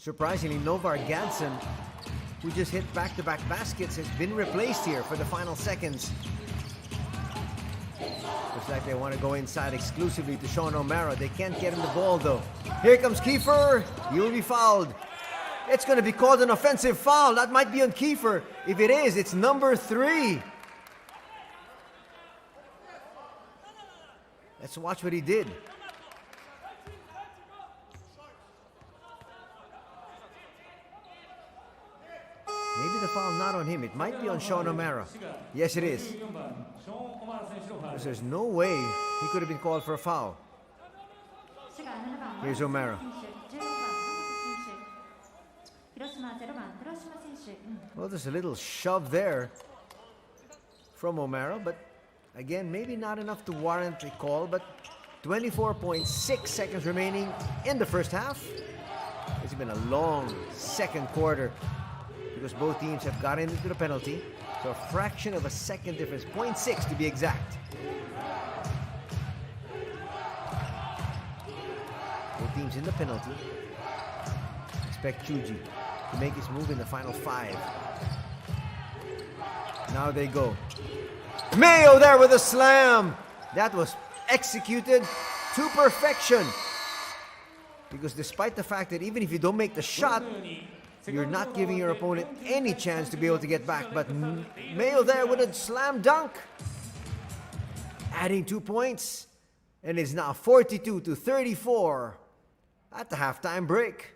Surprisingly, Novar Gadson, who just hit back-to-back baskets, has been replaced here for the final seconds. Looks like they want to go inside exclusively to Sean O'Mara. They can't get him the ball, though. Here comes Kiefer. He will be fouled. It's going to be called an offensive foul. That might be on Kiefer. If it is, it's number 3. Let's watch what he did. Maybe the foul not on him. It might be on Sean O'Mara. Yes, it is. Because there's no way he could have been called for a foul. Here's O'Mara. Well, there's a little shove there from O'Mara, but again, maybe not enough to warrant a call, but 24.6 seconds remaining in the first half. It's been a long second quarter because both teams have gotten into the penalty. So a fraction of a second difference, 0.6 to be exact. Both teams in the penalty. Expect Chuji to make his move in the final 5. Now they go. Mayo there with a slam. That was executed to perfection. Because despite the fact that even if you don't make the shot, you're not giving your opponent any chance to be able to get back. But Mayo there with a slam dunk. Adding 2 points. And it's now 42-34 at the halftime break.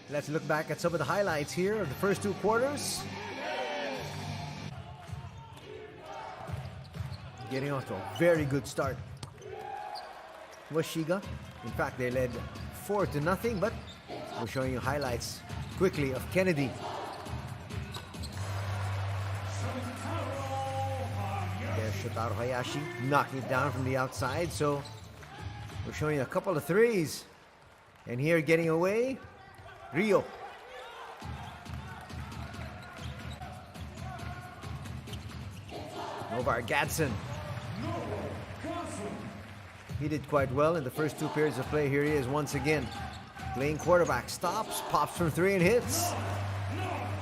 Let's look back at some of the highlights here of the first two quarters. Getting off to a very good start was Shiga. In fact, they led 4-0, but we're showing you highlights quickly of Kennedy. There's Shotaro Hayashi knocking it down from the outside, so we're showing you a couple of threes. And here getting away, Rio. Novar Gadsden. He did quite well in the first two periods of play. Here he is once again. Playing quarterback, stops, pops from three and hits.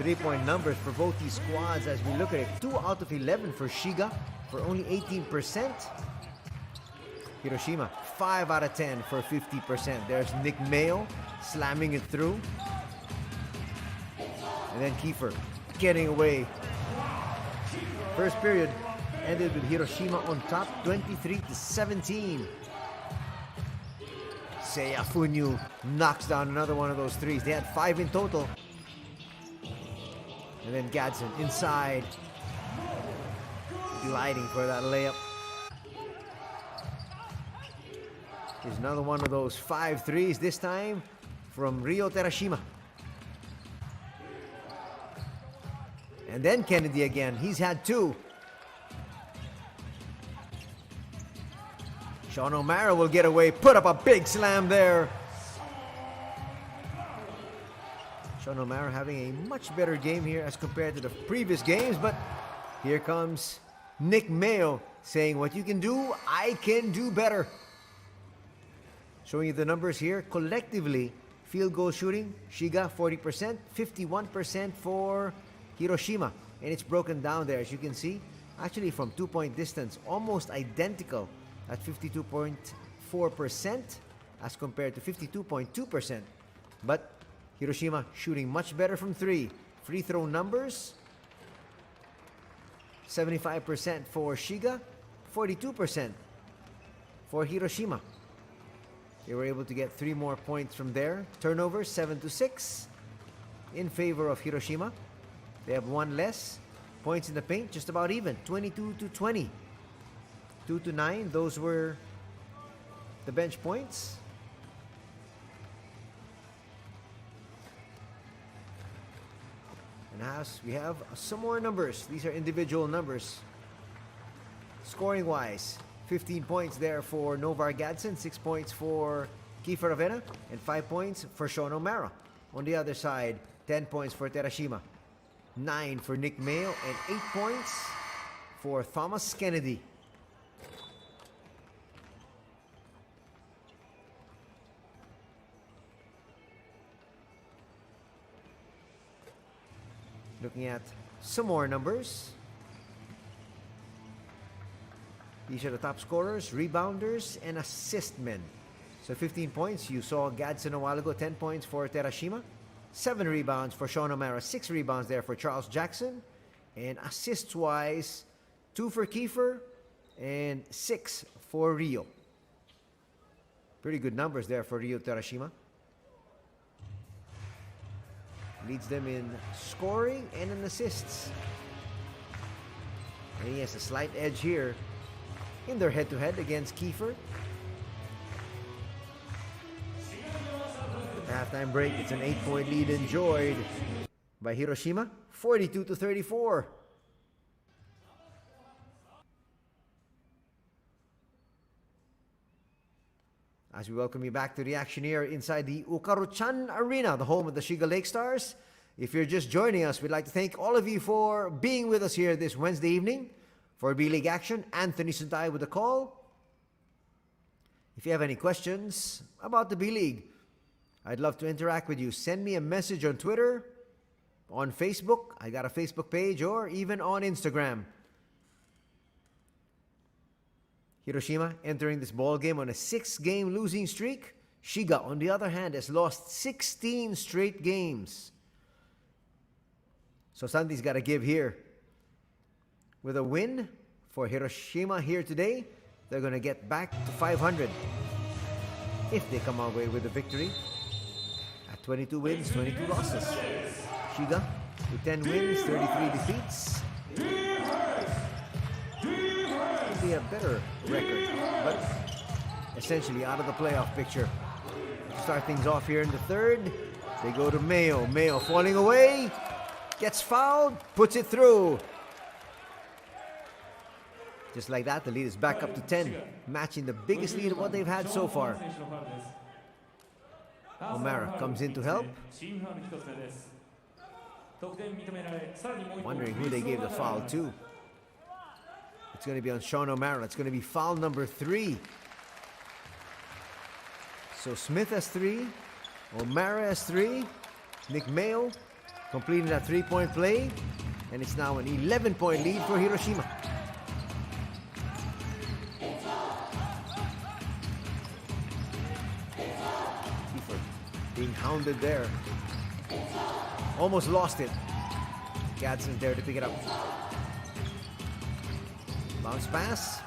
3-point numbers for both these squads as we look at it. 2 out of 11 for Shiga for only 18%. Hiroshima, 5 out of 10 for 50%. There's Nick Mayo slamming it through. And then Kiefer getting away. First period ended with Hiroshima on top, 23-17. Seiya Funyu knocks down another one of those threes. They had 5 in total. And then Gadsden inside, gliding for that layup. Here's another one of those 5 threes, this time from Ryo Terashima. And then Kennedy again. He's had 2. Sean O'Mara will get away, put up a big slam there. Sean O'Mara having a much better game here as compared to the previous games, but here comes Nick Mayo saying, what you can do, I can do better. Showing you the numbers here, collectively, field goal shooting, Shiga 40%, 51% for Hiroshima. And it's broken down there, as you can see, actually from 2-point distance, almost identical at 52.4% as compared to 52.2%. But Hiroshima shooting much better from 3. Free throw numbers, 75% for Shiga, 42% for Hiroshima. They were able to get 3 more points from there. Turnovers 7-6 in favor of Hiroshima. They have 1 less. Points in the paint just about even, 22-20. 2-9, those were the bench points. And as we have some more numbers, these are individual numbers. Scoring wise, 15 points there for Novar Gadsden, 6 points for Kiefer Avena, and 5 points for Sean O'Mara. On the other side, 10 points for Terashima, 9 for Nick Mayo, and 8 points for Thomas Kennedy. Looking at some more numbers. These are the top scorers, rebounders, and assist men. So 15 points. You saw Gadsden a while ago. 10 points for Terashima. 7 rebounds for Sean O'Mara. 6 rebounds there for Charles Jackson. And assists-wise, 2 for Kiefer and 6 for Rio. Pretty good numbers there for Rio Terashima. Leads them in scoring and in assists. And he has a slight edge here in their head-to-head against Kiefer. At the halftime break, it's an 8-point lead enjoyed by Hiroshima, 42-34. As we welcome you back to the action here inside the Ukaruchan Arena, the home of the Shiga LAKESTARS. If you're just joining us, we'd like to thank all of you for being with us here this Wednesday evening for B.LEAGUE action. Anthony Suntay with the call. If you have any questions about the B.LEAGUE, I'd love to interact with you. Send me a message on Twitter, on Facebook. I got a Facebook page, or even on Instagram. Hiroshima entering this ball game on a 6-game losing streak. Shiga, on the other hand, has lost 16 straight games. So something's got to give here. With a win for Hiroshima here today, they're going to get back to 500 if they come away with a victory. at 22 wins, 22 losses. Shiga with 10 wins, 33 defeats. Could be a better record, but essentially out of the playoff picture. Start things off here in the third. They go to Mayo. Mayo falling away. Gets fouled. Puts it through. Just like that, the lead is back up to 10. Matching the biggest lead of what they've had so far. O'Mara comes in to help. Wondering who they gave the foul to. It's going to be on Sean O'Mara. It's going to be foul number 3. So Smith has 3. O'Mara has 3. Nick Mayo completing that 3-point play. And it's now an 11-point lead for Hiroshima. Kiefer being hounded there. Almost lost it. Gadsden's there to pick it up. Bounce pass.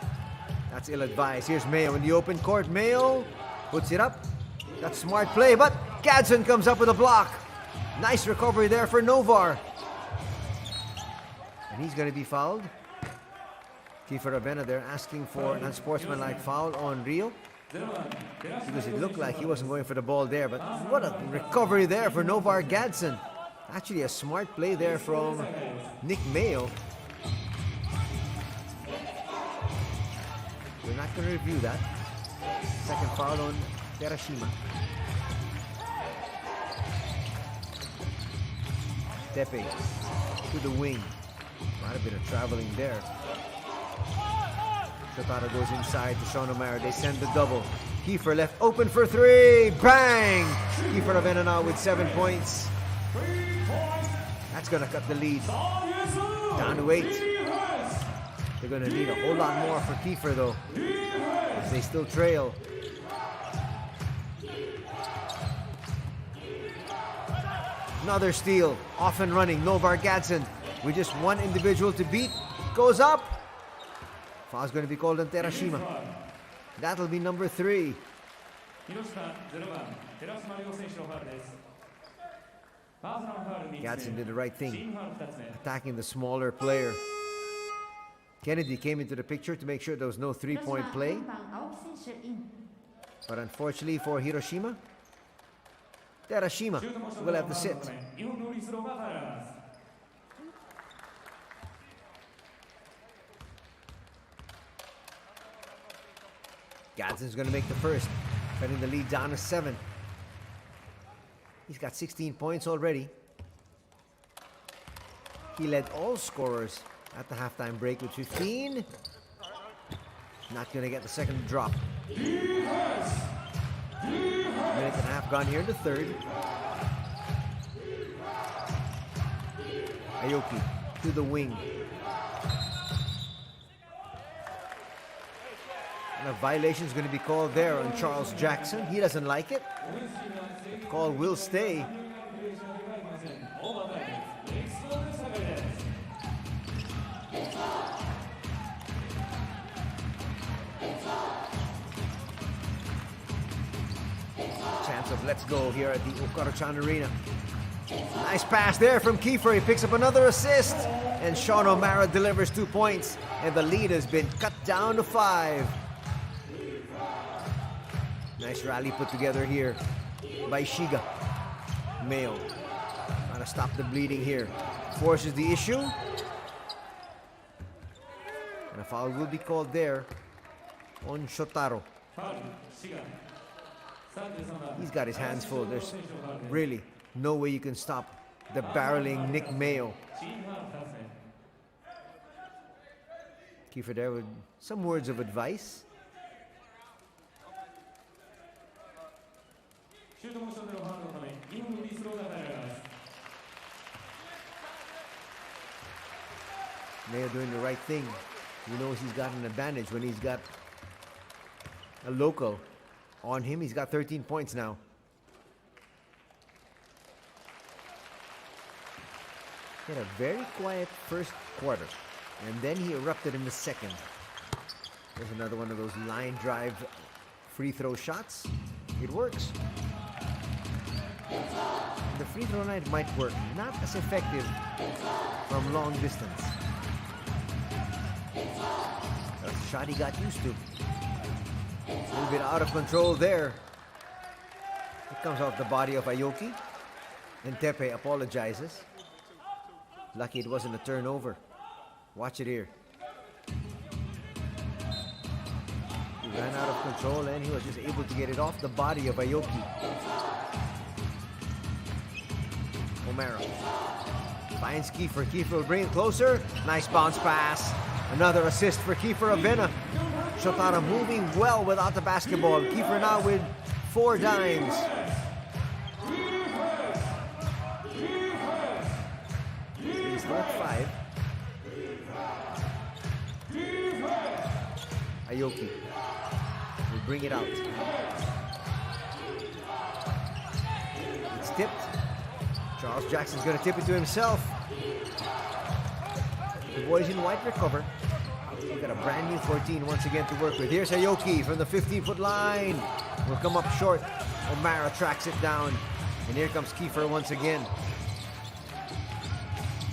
That's ill-advised. Here's Mayo in the open court. Mayo puts it up. That's smart play, but Gadsden comes up with a block. Nice recovery there for Novar. And he's going to be fouled. Kiefer Abena there asking for an unsportsmanlike foul on Rio. Because it looked like he wasn't going for the ball there, but what a recovery there for Novar Gadsden. Actually a smart play there from Nick Mayo. We're not going to review that. Second foul on Hiroshima. Tepe to the wing. Might have been a traveling there. Shotaro goes inside to Sean O'Mara. They send the double. Kiefer left open for 3. Bang! Kiefer Avena now with 7 points. That's going to cut the lead. Down to 8. They're going to need a whole lot more for Kiefer though, as they still trail. Another steal, off and running. Novar Gadsden with just one individual to beat. Goes up. Foul's going to be called on Hiroshima. That'll be number 3. Gadsden did the right thing, attacking the smaller player. Kennedy came into the picture to make sure there was no 3-point play. But unfortunately for Hiroshima, Hiroshima will have to sit. Gadsden's going to make the first, cutting the lead down to 7. He's got 16 points already. He led all scorers at the halftime break with 15. Not going to get the second drop. Minute and a half gone here in the third. Aoki to the wing. And a violation is going to be called there on Charles Jackson. He doesn't like it. The call will stay. Chance of let's go here at the Okaro-chan Arena. Nice pass there from Kiefer. He picks up another assist. And Sean O'Mara delivers 2 points. And the lead has been cut down to 5. Nice rally put together here by Shiga. Mayo trying to stop the bleeding here. Forces the issue. And a foul will be called there on Shotaro. He's got his hands full. There's really no way you can stop the barreling Nick Mayo. Kiefer there with some words of advice. Mayo doing the right thing. He knows he's got an advantage when he's got a local on him. He's got 13 points now. He had a very quiet first quarter, and then he erupted in the second. There's another one of those line drive free throw shots. It works. The free throw line might work, not as effective from long distance. That's a shot he got used to. A little bit out of control there. It comes off the body of Aoki. And Tepe apologizes. Lucky it wasn't a turnover. Watch it here. He ran out of control and he was just able to get it off the body of Aoki. O'Mara finds Kiefer. Kiefer will bring it closer. Nice bounce pass. Another assist for Kiefer Avena. Shotara moving well without the basketball. Kiefer now with 4 dimes. He's not 5. Aoki will bring it out. It's tipped. Charles Jackson's going to tip it to himself. The boys in white recover. We've got a brand new 14 once again to work with. Here's Aoki from the 15-foot line. Will come up short. O'Mara tracks it down. And here comes Kiefer once again.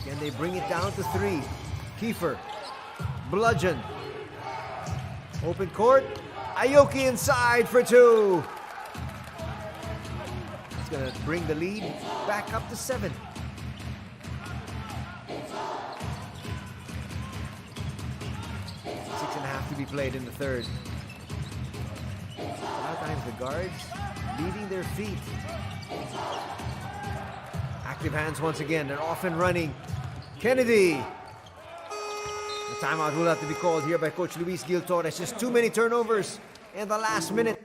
Can they bring it down to 3? Kiefer. Bludgeon. Open court. Aoki inside for 2. It's going to bring the lead back up to 7. 6.5 to be played in the third. A lot of times the guards leaving their feet. Active hands once again. They're off and running. Kennedy. The timeout will have to be called here by Coach Luis Gil Torres. Just too many turnovers in the last minute.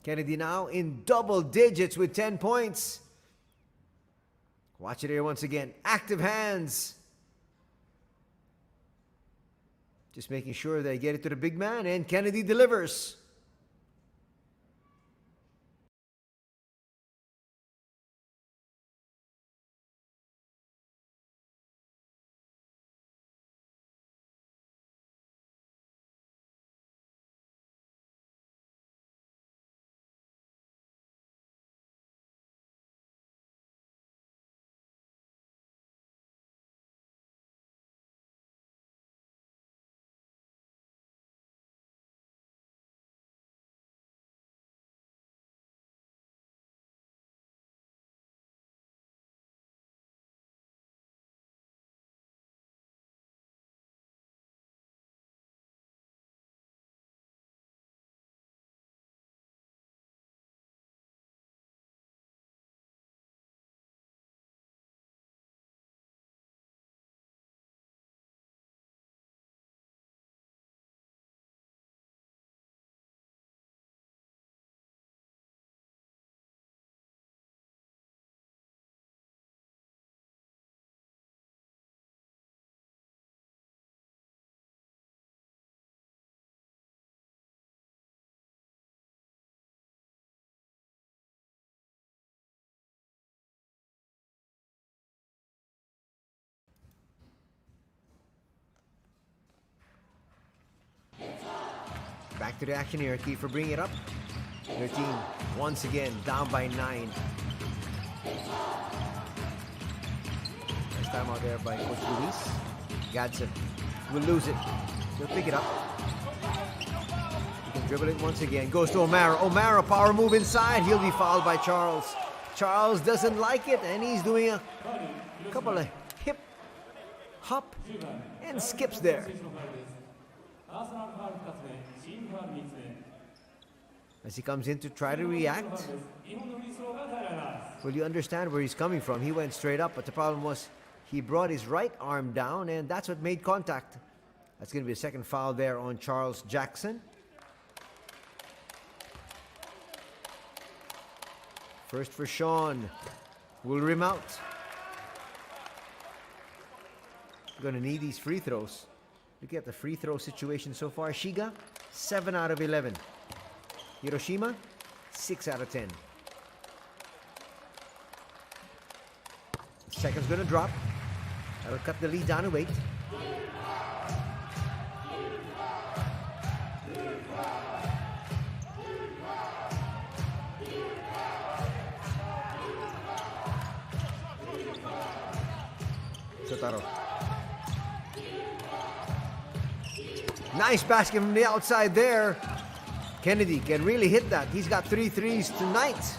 Kennedy now in double digits with 10 points. Watch it here once again. Active hands. Just making sure they get it to the big man, and Kennedy delivers. Back to the action here. Kiefer bringing it up. Their team once again down by 9. Nice time out there by Coach Luis. Gadsden will lose it. He'll pick it up. He can dribble it once again. Goes to O'Mara. O'Mara, power move inside. He'll be fouled by Charles. Charles doesn't like it, and he's doing a couple of hip, hop, and skips there. As he comes in to try to react. Well, you understand where he's coming from. He went straight up, but the problem was he brought his right arm down, and that's what made contact. That's going to be a second foul there on Charles Jackson. First for Sean. Will rim out. We're going to need these free throws. Look at the free throw situation so far. Shiga, 7 out of 11. Hiroshima, 6 out of 10. Second's going to drop. That'll cut the lead down to 8. Shotaro. Nice basket from the outside there. Kennedy can really hit that. He's got 3 threes tonight.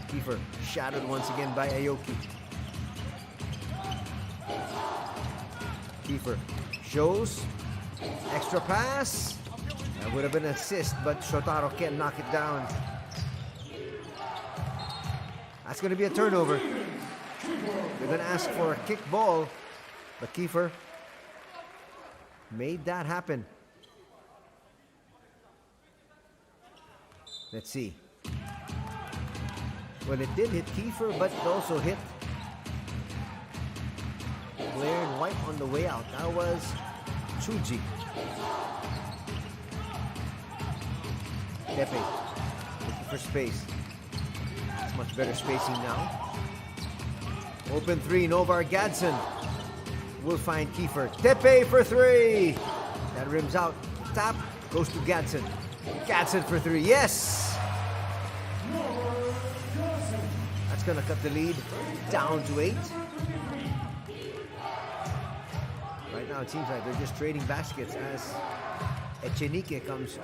Kiefer shattered once again by Aoki. Kiefer shows. Extra pass. That would have been an assist, but Shotaro can't knock it down. That's going to be a turnover. They're going to ask for a kick ball, but Kiefer made that happen. Let's see. Well, it did hit Kiefer, but it also hit player in white on the way out. That was Tsuji. Tepe looking for space. It's much better spacing now. Open 3, Novar Gadsden will find Kiefer. Tepe for 3. That rims out. Tap goes to Gadsden. Gadsden for 3. Yes! That's going to cut the lead down to 8. Right now it seems like they're just trading baskets as Echenique comes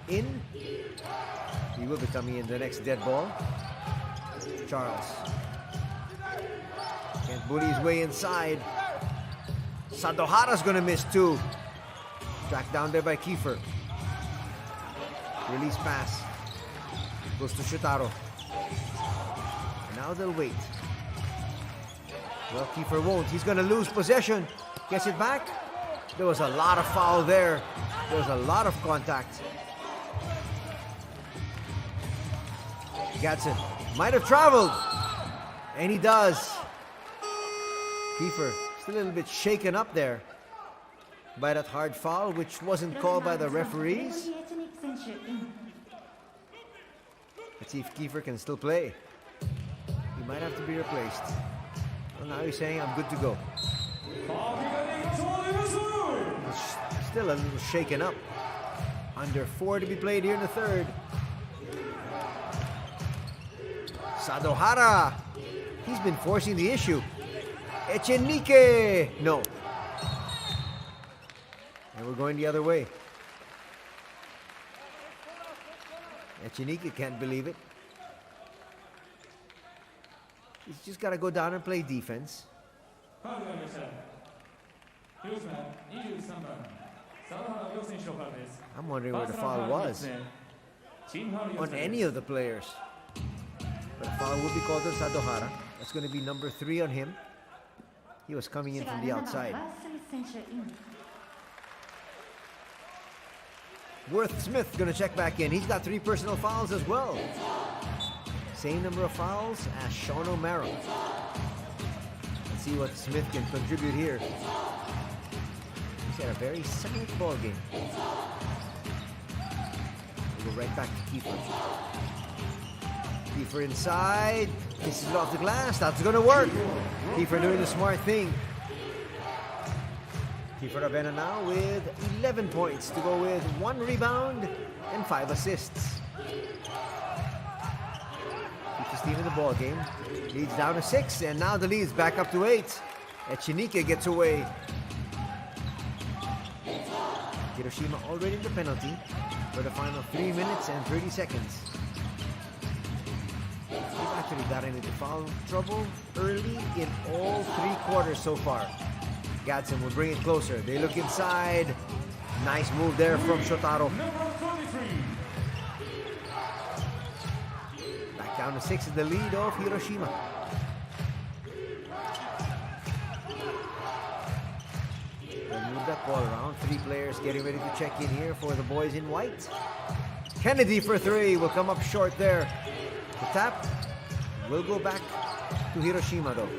in. He will be coming in the next dead ball. Charles can't bully his way inside. Sadohara's gonna miss 2. Tracked down there by Kiefer. Release pass. Goes to Shotaro. Now they'll wait. Well, Kiefer won't. He's gonna lose possession. Gets it back. There was a lot of foul there. There was a lot of contact. Gadsden might have traveled. And he does. Kiefer still a little bit shaken up there by that hard foul, which wasn't called by the referees. Let's see if Kiefer can still play. He might have to be replaced. Well, now he's saying, I'm good to go. He's still a little shaken up. Under 4 to be played here in the third. Sadohara. He's been forcing the issue. Echenique. No. And we're going the other way. Echenique can't believe it. He's just got to go down and play defense. I'm wondering where the foul was. On any of the players. But a foul will be called on Sadohara. That's going to be number 3 on him. He was coming in from the outside. Worth Smith going to check back in. He's got 3 personal fouls as well. Same number of fouls as Sean O'Mara. Let's see what Smith can contribute here. He's had a very silent ball game. We'll go right back to Kiefer. Kiefer inside. Kisses it off the glass. That's going to work. Kiefer doing the smart thing. Kiefer Ravena now with 11 points to go with 1 rebound and 5 assists. Keeps his team in the ball game. Leads down to 6, and now the lead's back up to 8. Echenique gets away. Hiroshima already in the penalty for the final 3 minutes and 30 seconds. They've actually gotten into foul trouble early in all 3 quarters so far. Gadsden will bring it closer. They look inside. Nice move there from Shotaro. Back down to 6 is the lead of Hiroshima. They'll move that ball around. 3 players getting ready to check in here for the boys in white. Kennedy for 3 will come up short there. The tap will go back to Hiroshima though.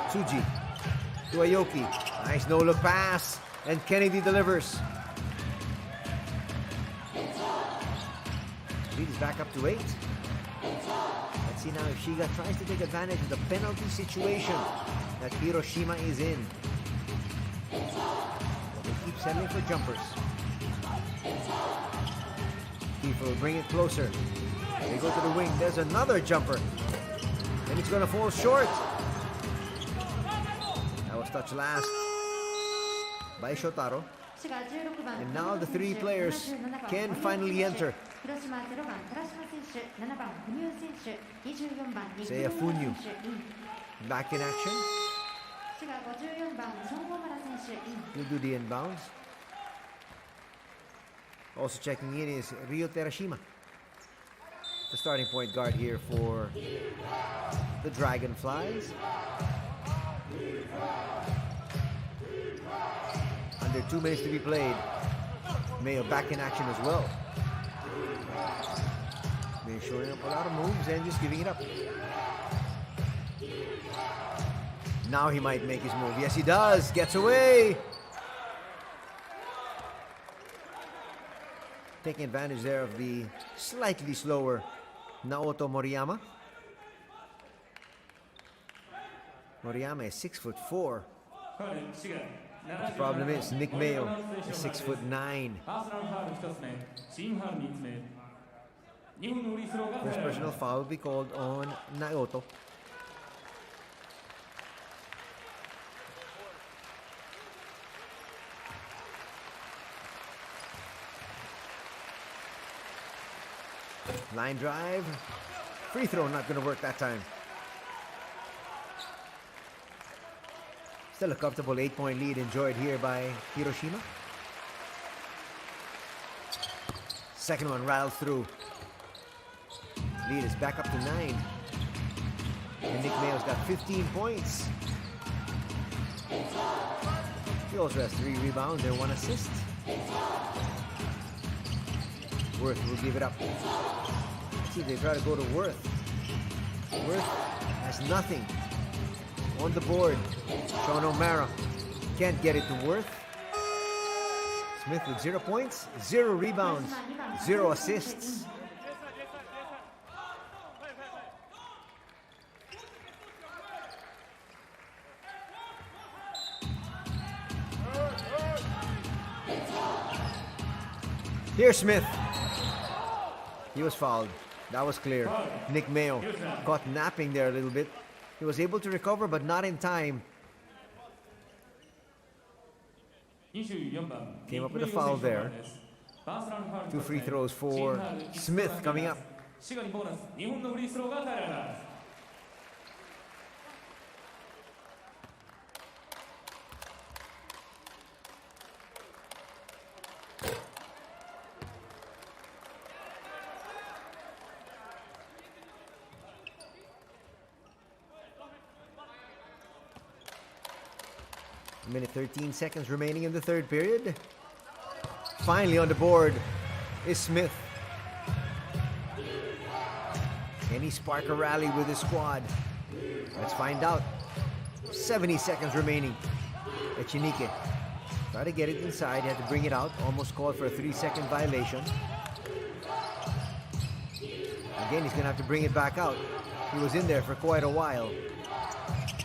Tsuji to Aoki. Nice no-look pass. And Kennedy delivers. Lead is back up to 8. Let's see now if Shiga tries to take advantage of the penalty situation that Hiroshima is in. But they keep settling for jumpers. Kiefer will bring it closer. They go to the wing. There's another jumper. And it's going to fall short. Was touched last by Shotaro. 滋賀16番 And now the three players 77番 can finally enter. 広島0番寺島選手7番文生選手24番ニ Seiya ック・ミ Funyu ラー選手イン Back in action. 滋賀54番チョン・ゴムラ選手イン He'll do the inbounds. Also checking in is Ryo Terashima, the starting point guard here for the Dragonflies. Under 2 minutes to be played. Mayo back in action as well. Mayo showing up a lot of moves and just giving it up. Now he might make his move. Yes, he does. Gets away. Taking advantage there of the slightly slower Naoto Moriyama. Moriyama is 6'4". The problem is Nick Mayo is 6'9". First personal foul will be called on Naoto. Line drive. Free throw not going to work that time. Still a comfortable 8-point lead enjoyed here by Hiroshima. Second one rattles through. Lead is back up to 9. And Nick Mayo's got 15 points. He also has 3 rebounds and 1 assist. Worth will give it up. Let's see if they try to go to Worth. Worth has nothing on the board. Sean O'Mara can't get it to Worth. Smith with 0 points, 0 rebounds, 0 assists. Here's Smith. He was fouled. That was clear. Nick Mayo caught napping there a little bit. He was able to recover, but not in time. Came up with a foul there. 2 free throws for Smith coming up. A minute 13 seconds remaining in the third period. Finally on the board is Smith. Can he spark a rally with his squad? Let's find out. 70 seconds remaining. Echinike try to get it inside, had to bring it out. Almost called for a 3-second violation. Again, he's gonna have to bring it back out. He was in there for quite a while.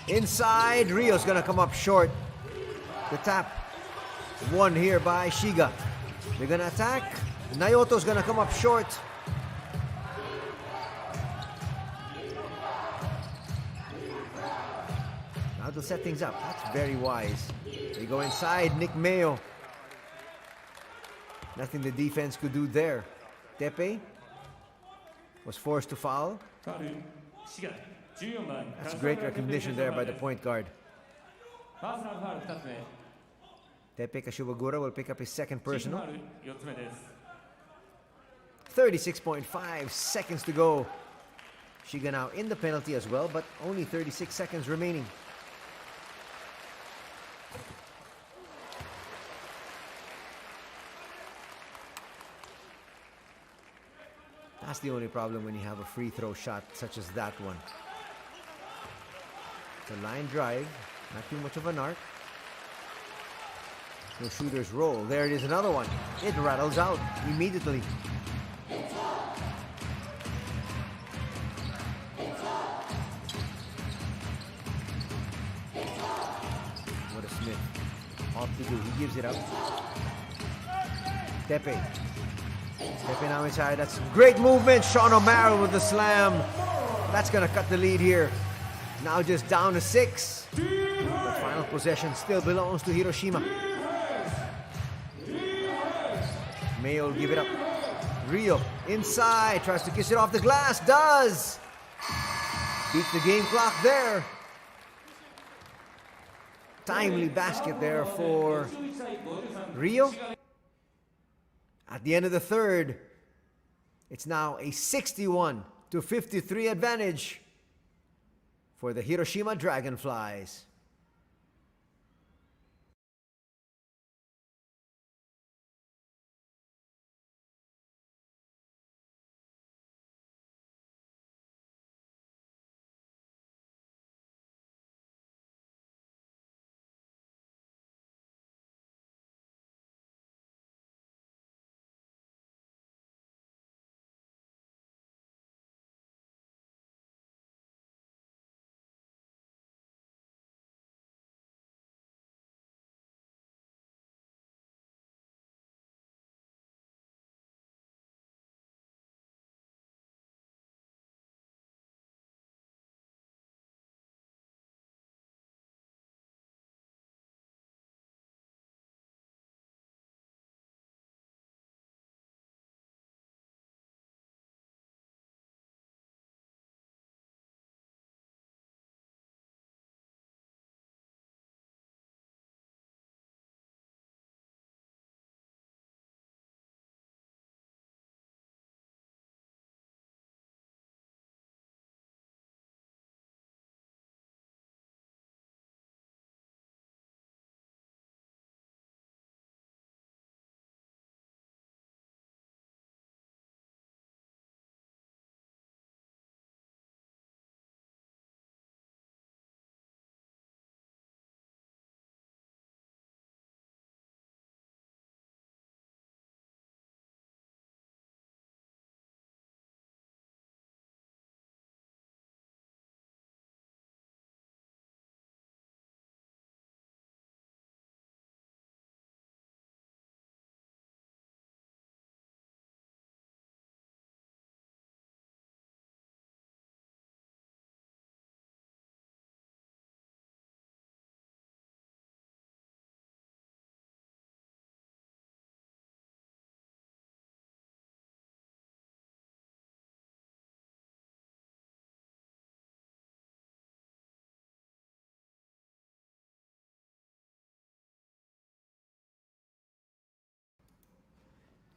Inside, Rio's gonna come up short. The tap won here by Shiga. They're gonna attack. Naoto's gonna come up short. Now to set things up. That's very wise. They go inside. Nick Mayo. Nothing the defense could do there. Tepe was forced to foul. That's great recognition there by the point guard. Tepe Kashiwagura will pick up his second personal. 36.5 seconds to go. Shiga now in the penalty as well, but only 36 seconds remaining. That's the only problem when you have a free throw shot such as that one. It's a line drive, not too much of an arc. No shooter's roll. There it is, another one. It rattles out immediately. What a Smith. Off to do. He gives it up. Tepe. Tepe now inside. That's great movement. Sean O'Mara with the slam. That's going to cut the lead here. Now just down to 6. The final Possession still belongs to Hiroshima. Mayo will give it up. Rio inside, tries to kiss it off the glass, does! Beat the game clock there. Timely basket there for Rio. At the end of the third, it's now a 61-53 advantage for the Hiroshima Dragonflies.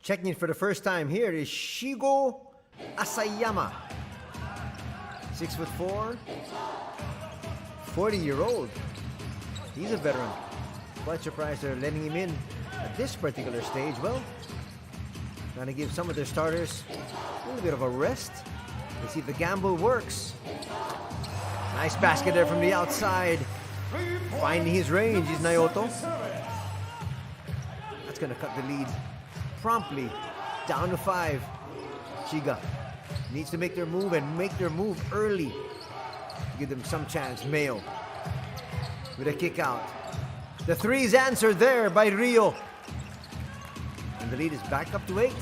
Checking in for the first time here is Shigo Asayama. 6'4", 40-year-old. He's a veteran. Quite surprised they're letting him in at this particular stage. Well, trying to give some of their starters a little bit of a rest. Let's see if the gamble works. Nice basket there from the outside. Finding his range is Naoto. That's going to cut the lead promptly down to 5. Shiga needs to make their move and make their move early to give them some chance. Mayo with a kick out. The three is answered there by Rio. And the lead is back up to 8.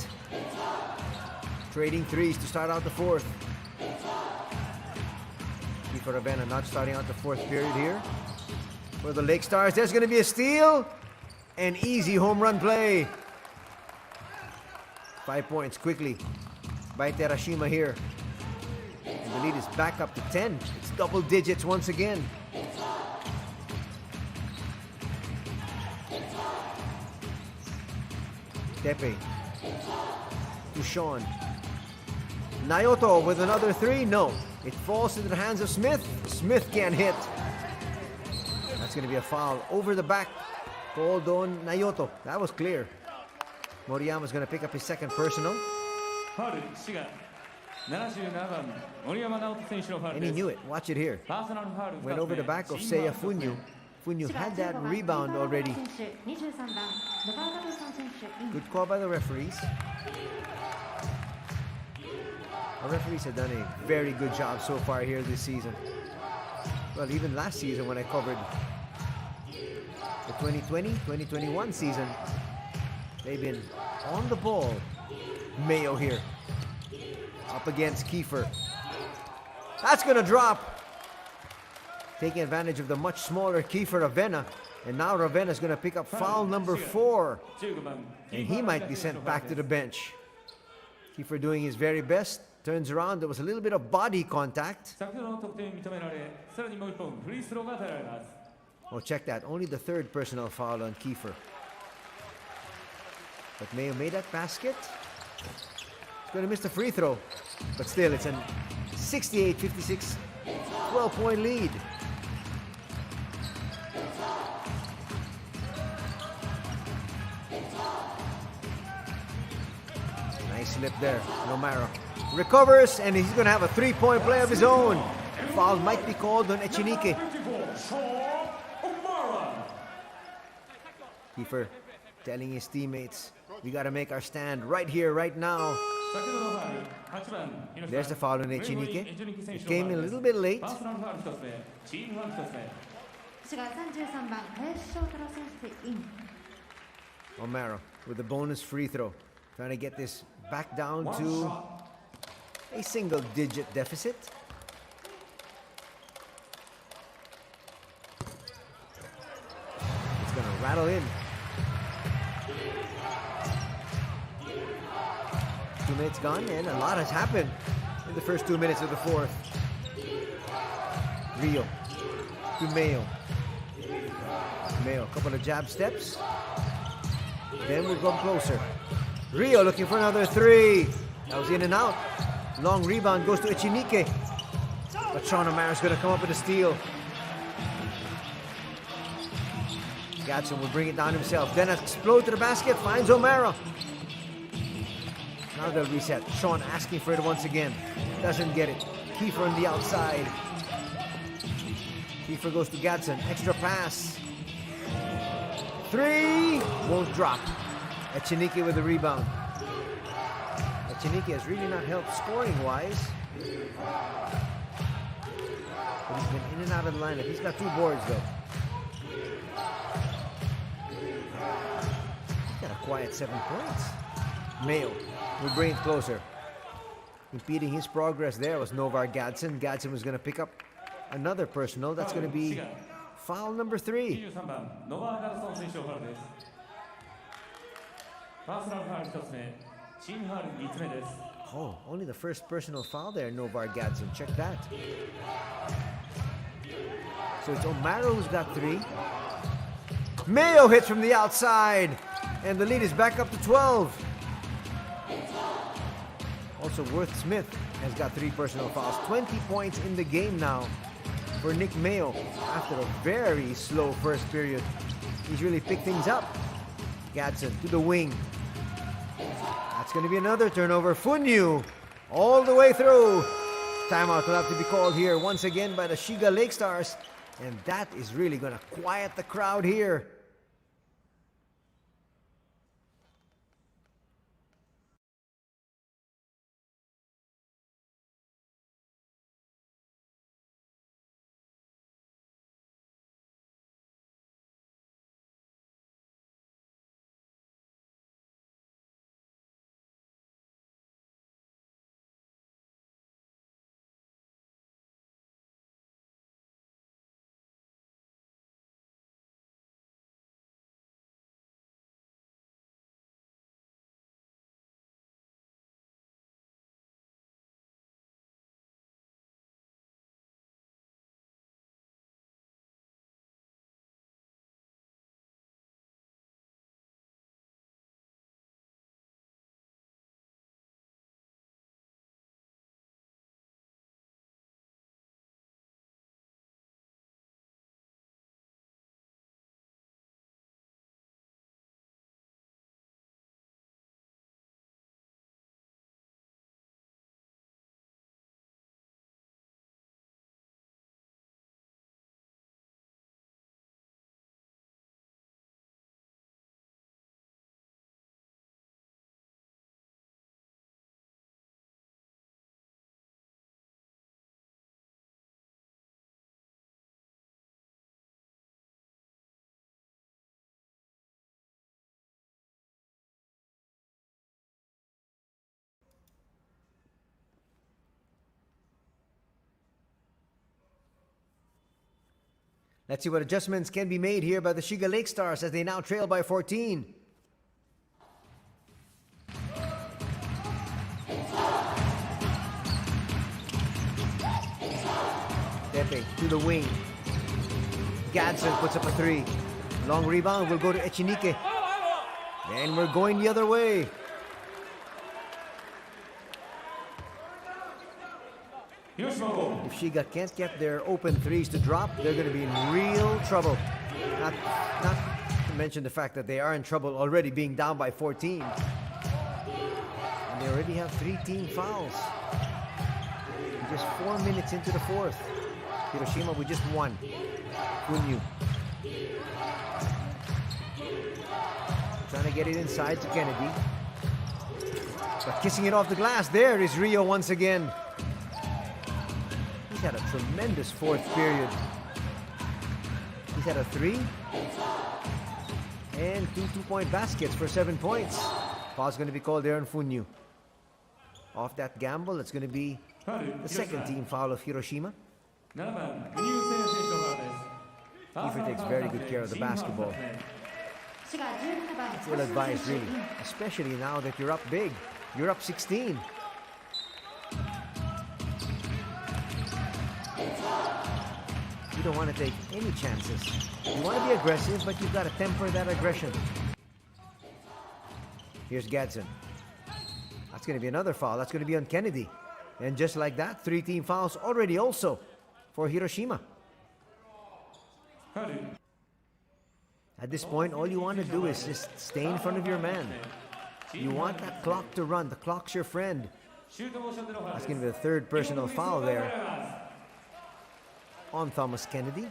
Trading threes to start out the fourth. For Ravenna not starting out the fourth period here. For the LAKESTARS, there's going to be a steal. An easy home run play. 5 points quickly by Terashima here. And the lead is back up to 10. It's double digits once again. Tepe to Sean. Naoto with another 3. No. It falls into the hands of Smith. Smith can't hit. That's going to be a foul over the back. Called on Naoto. That was clear. Moriyama's going to pick up his second personal. And he knew it. Watch it here. Went over the back of Seiya Funyu. Funyu had that rebound already. Good call by the referees. Our referees have done a very good job so far here this season. Well, even last season when I covered the 2020-2021 season, they've been on the ball. Mayo here. Up against Kiefer. That's going to drop. taking advantage of the much smaller Kiefer Ravenna. And now Ravenna's going to pick up foul number 4. And he might be sent back to the bench. Kiefer doing his very best. Turns around. There was a little bit of body contact. Oh, check that. Only the 3rd personal foul on Kiefer. But Mayo made that basket. He's going to miss the free throw. But still, it's a 68-56 12-point lead. Nice slip there. Nomaro recovers, and he's going to have a 3-point play of his own. Foul might be called on Echenike. Kiefer telling his teammates, we got to make our stand right here, right now. There's the foul on Echenike. It came in a little bit late. 私が33番林翔太郎選手イン Omaro with the bonus free throw. Trying to get this back down to a single-digit deficit. It's going to rattle in. 2 minutes gone, and a lot has happened in the first 2 minutes of the 4th. Rio to Mayo. Mayo, a couple of jab steps. Then we'll go closer. Rio looking for another 3. That was in and out. Long rebound goes to Echenike. But Sean O'Mara's going to come up with a steal. Gatson will bring it down himself. Then explode to the basket. Finds O'Mara. Now they'll reset. Sean asking for it once again. Doesn't get it. Kiefer on the outside. Kiefer goes to Gatson. Extra pass. 3. Won't drop. Echenike with the rebound. Echenike has really not helped scoring-wise. But he's been in and out of the lineup. He's got 2 boards, though. He's got a quiet 7 points. Mayo will bring it closer. Impeding his progress there was Novar Gadsden. Gadsden was going to pick up another personal. That's going to be foul number 3. Oh, only the first personal foul there, Novar Gadsden. Check that. So it's O'Mara who's got 3. Mayo hits from the outside. And the lead is back up to 12. Also, Worth Smith has got 3 personal fouls. 20 points in the game now for Nick Mayo. After a very slow first period, he's really picked things up. Gadsden to the wing. That's going to be another turnover. Funyu all the way through. Timeout will have to be called here once again by the Shiga LAKESTARS. And that is really going to quiet the crowd here. Let's see what adjustments can be made here by the Shiga LAKESTARS as they now trail by 14. Pepe to the wing. Gadson puts up a 3. Long rebound will go to Echinike. And we're going the other way. If Shiga can't get their open threes to drop, they're going to be in real trouble. Not to mention the fact that they are in trouble already being down by 14. And they already have 3 team fouls. Just 4 minutes into the fourth. Hiroshima with just 1. Kunyu. Trying to get it inside to Kennedy. But kissing it off the glass. There is Rio once again. He's had a tremendous fourth period. He's had a 3 and 2 2-point baskets for 7 points. Foul's going to be called there on Funyu. Off that gamble, it's going to be the second team foul of Hiroshima. Kiefer takes very good care of the basketball. It's ill advised, really, especially now that you're up big. You're up 16. You don't want to take any chances. You want to be aggressive, but you've got to temper that aggression. Here's Gadson. That's going to be another foul. That's going to be on Kennedy. And just like that, 3 team fouls already also for Hiroshima. At this point, all you want to do is just stay in front of your man. You want that clock to run. The clock's your friend. That's going to be the 3rd personal foul there on Thomas Kennedy.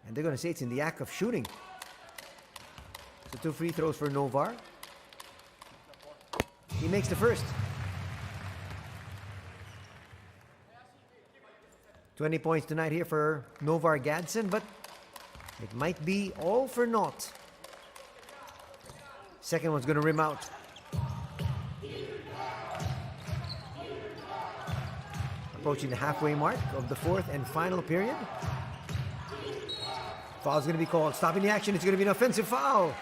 And they're going to say it's in the act of shooting. So 2 free throws for Novar. He makes the first. 20 points tonight here for Novar Gadson, but it might be all for naught. Second one's going to rim out. Approaching the halfway mark of the 4th and final period. Foul's going to be called. Stopping the action. It's going to be an offensive foul.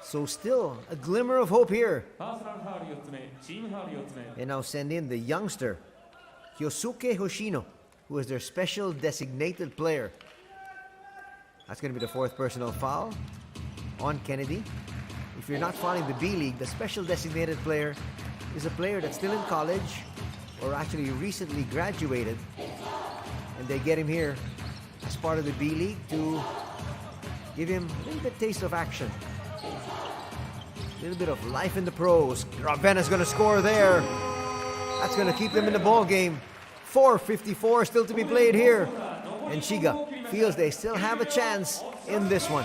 So still a glimmer of hope here. They now send in the youngster, Kyosuke Hoshino, who is their special designated player. That's going to be the 4th personal foul on Kennedy. If you're not following the B-League, the special designated player is a player that's still in college or actually recently graduated. And they get him here as part of the B-League to give him a little bit taste of action. A little bit of life in the pros. Ravena's going to score there. That's going to keep them in the ball game. 4:54 still to be played here. And Shiga feels they still have a chance in this one.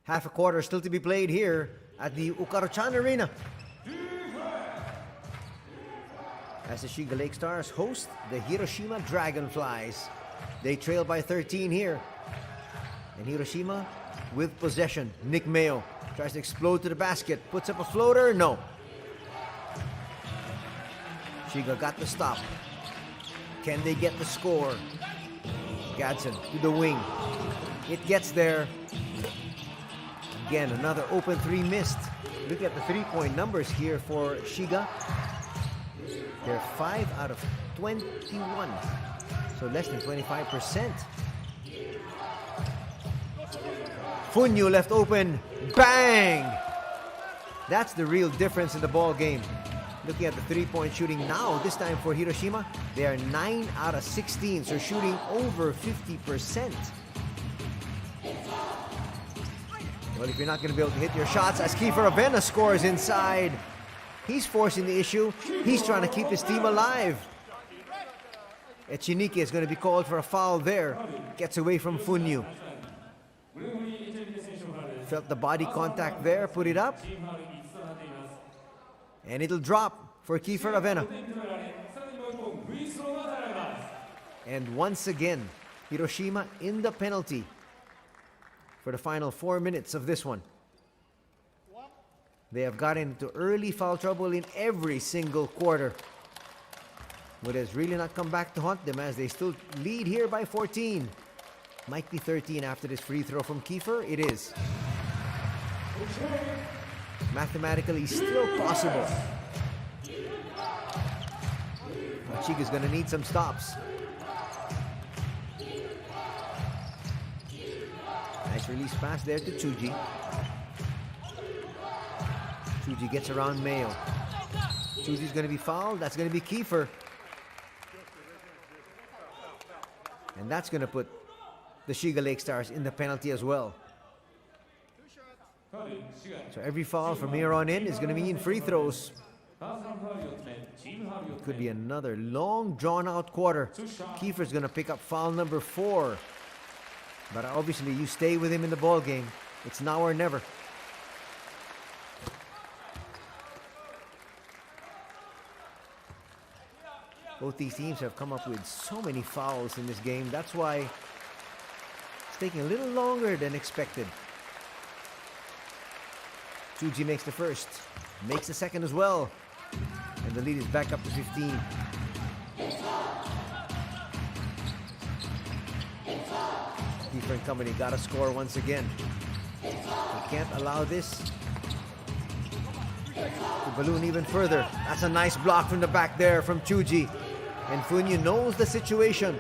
Half a quarter still to be played here at the Ukarochan Arena. As the Shiga LAKESTARS host the Hiroshima Dragonflies. They trail by 13 here. And Hiroshima with possession. Nick Mayo tries to explode to the basket. Puts up a floater. No. Shiga got the stop. Can they get the score? Gadsden to the wing. It gets there. Again, another open three missed. Look at the three-point numbers here for Shiga. They're 5 out of 21. So less than 25%. Phenom left open. Bang! That's the real difference in the ball game. Looking at the three-point shooting now, this time for Hiroshima, they are 9 out of 16, so shooting over 50%. Well, if you're not going to be able to hit your shots, as Kiefer Avena scores inside, he's forcing the issue. He's trying to keep his team alive. Echinike is going to be called for a foul there. Gets away from Phenom. Felt the body contact there, put it up. And it'll drop for Kiefer Avena. And once again, Hiroshima in the penalty for the final 4 minutes of this one. They have gotten into early foul trouble in every single quarter, but has really not come back to haunt them as they still lead here by 14. Might be 13 after this free throw from Kiefer. It is. Mathematically still possible. Chiga's gonna need some stops. Nice release pass there to Tsuji. Tsuji gets around Mayo. Tsuji's gonna be fouled. That's gonna be Kiefer. And that's gonna put the Shiga LAKESTARS in the penalty as well. So every foul from here on in is going to mean free throws. It could be another long drawn-out quarter. Kiefer's going to pick up foul number 4. But obviously you stay with him in the ball game. It's now or never. Both these teams have come up with so many fouls in this game. That's why it's taking a little longer than expected. Tsuji makes the first, makes the second as well, and the lead is back up to 15. Kiefer and company got to score once again. We can't allow this to balloon even further. That's a nice block from the back there from Tsuji. And Phenom knows the situation.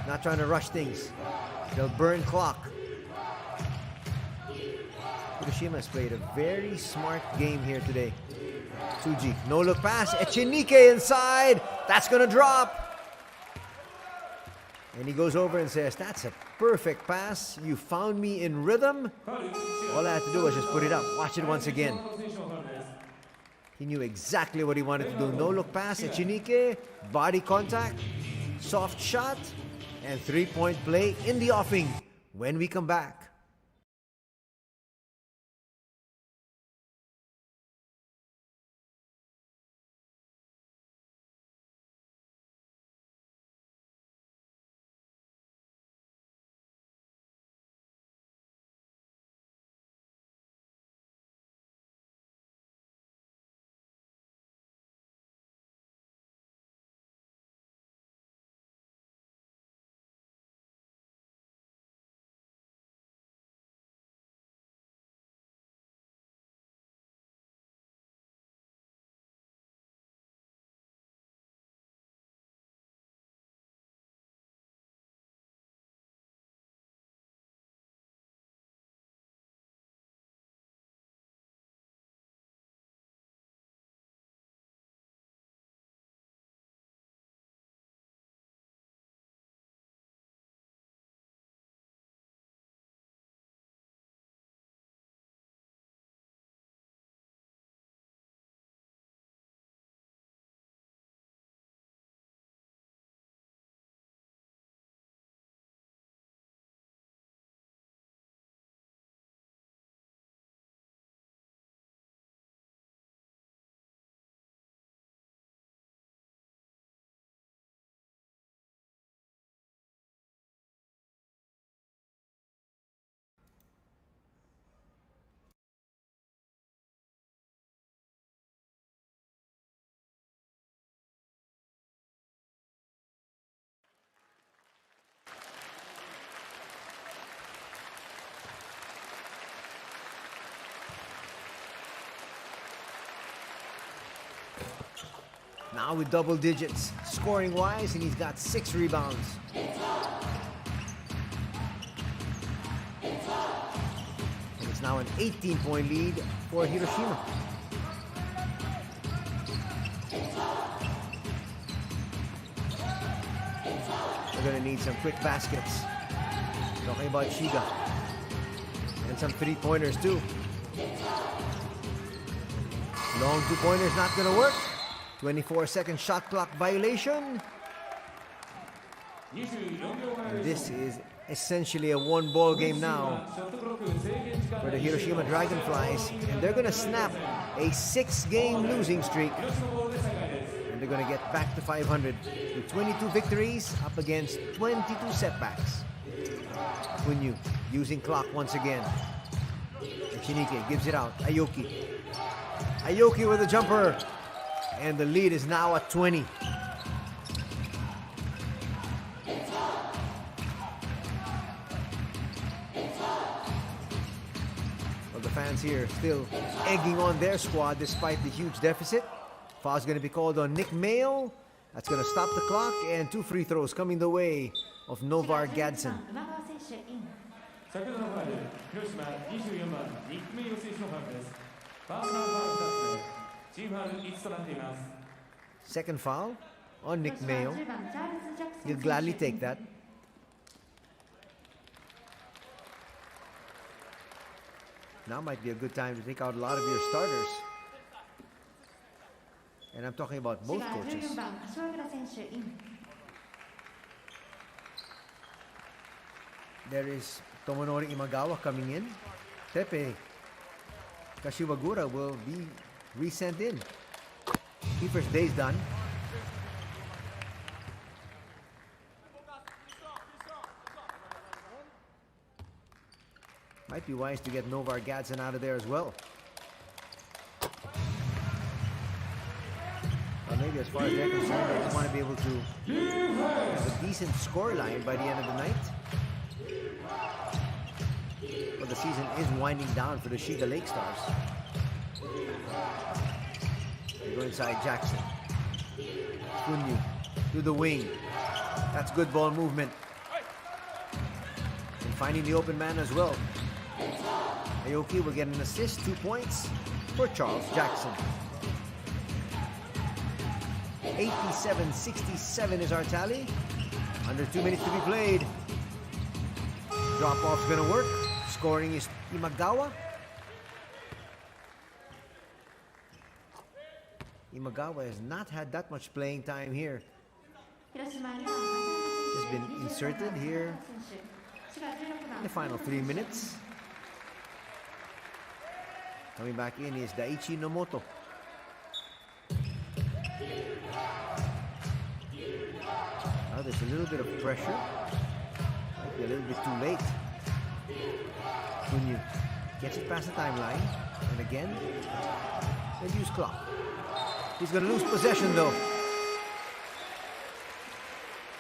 Not trying to rush things. They'll burn clock. Hiroshima has played a very smart game here today. Tsuji, no look pass. Echinike inside. That's going to drop. And he goes over and says, that's a perfect pass. You found me in rhythm. All I had to do was just put it up. Watch it once again. He knew exactly what he wanted to do. No look pass. Echinike, body contact, soft shot, and three-point play in the offing when we come back. Now with double digits scoring wise, and he's got 6 rebounds. And it's now an 18-point lead for Hiroshima. They're gonna need some quick baskets. Talking about Shiga. And some 3-pointers too. Long 2-pointers not gonna work. 24-second shot clock violation. And this is essentially a 1-ball game now for the Hiroshima Dragonflies. And they're gonna snap a 6-game losing streak. And they're gonna get back to 500 with 22 victories up against 22 setbacks. Kunyu using clock once again. And Shinike gives it out. Aoki. Aoki with a jumper. And the lead is now at 20. Well, the fans here still egging on their squad despite the huge deficit. Foul's going to be called on Nick Mayo. That's going to stop the clock. And 2 free throws coming the way of Novar Gadsden. 先ほどのファウル、広島24番、ニック・メイヨ選手のファウルです。パーソナルファウル2つ目、チームファウル5つとなっています。Second foul on Nick Mayo. He'll gladly take that. Now might be a good time to take out a lot of your starters. And I'm talking about both coaches. There is Tomonori Imagawa coming in. Tepe Kashiwagura will be resent in. Keeper's day's done. Might be wise to get Novar Gadsden out of there as well. Or maybe as far as they're concerned, they just want to be able to have a decent score line by the end of the night. But the season is winding down for the Shiga LAKESTARS. They go inside Jackson. Kunyu to the wing. That's good ball movement. And finding the open man as well. Aoki will get an assist, 2 points for Charles Jackson. 87-67 is our tally. Under 2 minutes to be played. Drop-off's gonna work. Scoring is Imagawa. Imagawa has not had that much playing time here. Just been inserted here in the final 3 minutes. Coming back in is Daichi Nomoto. Now there's a little bit of pressure. Might be a little bit too late. Kunyu gets it past the timeline. And again, they use clock. He's going to lose possession though.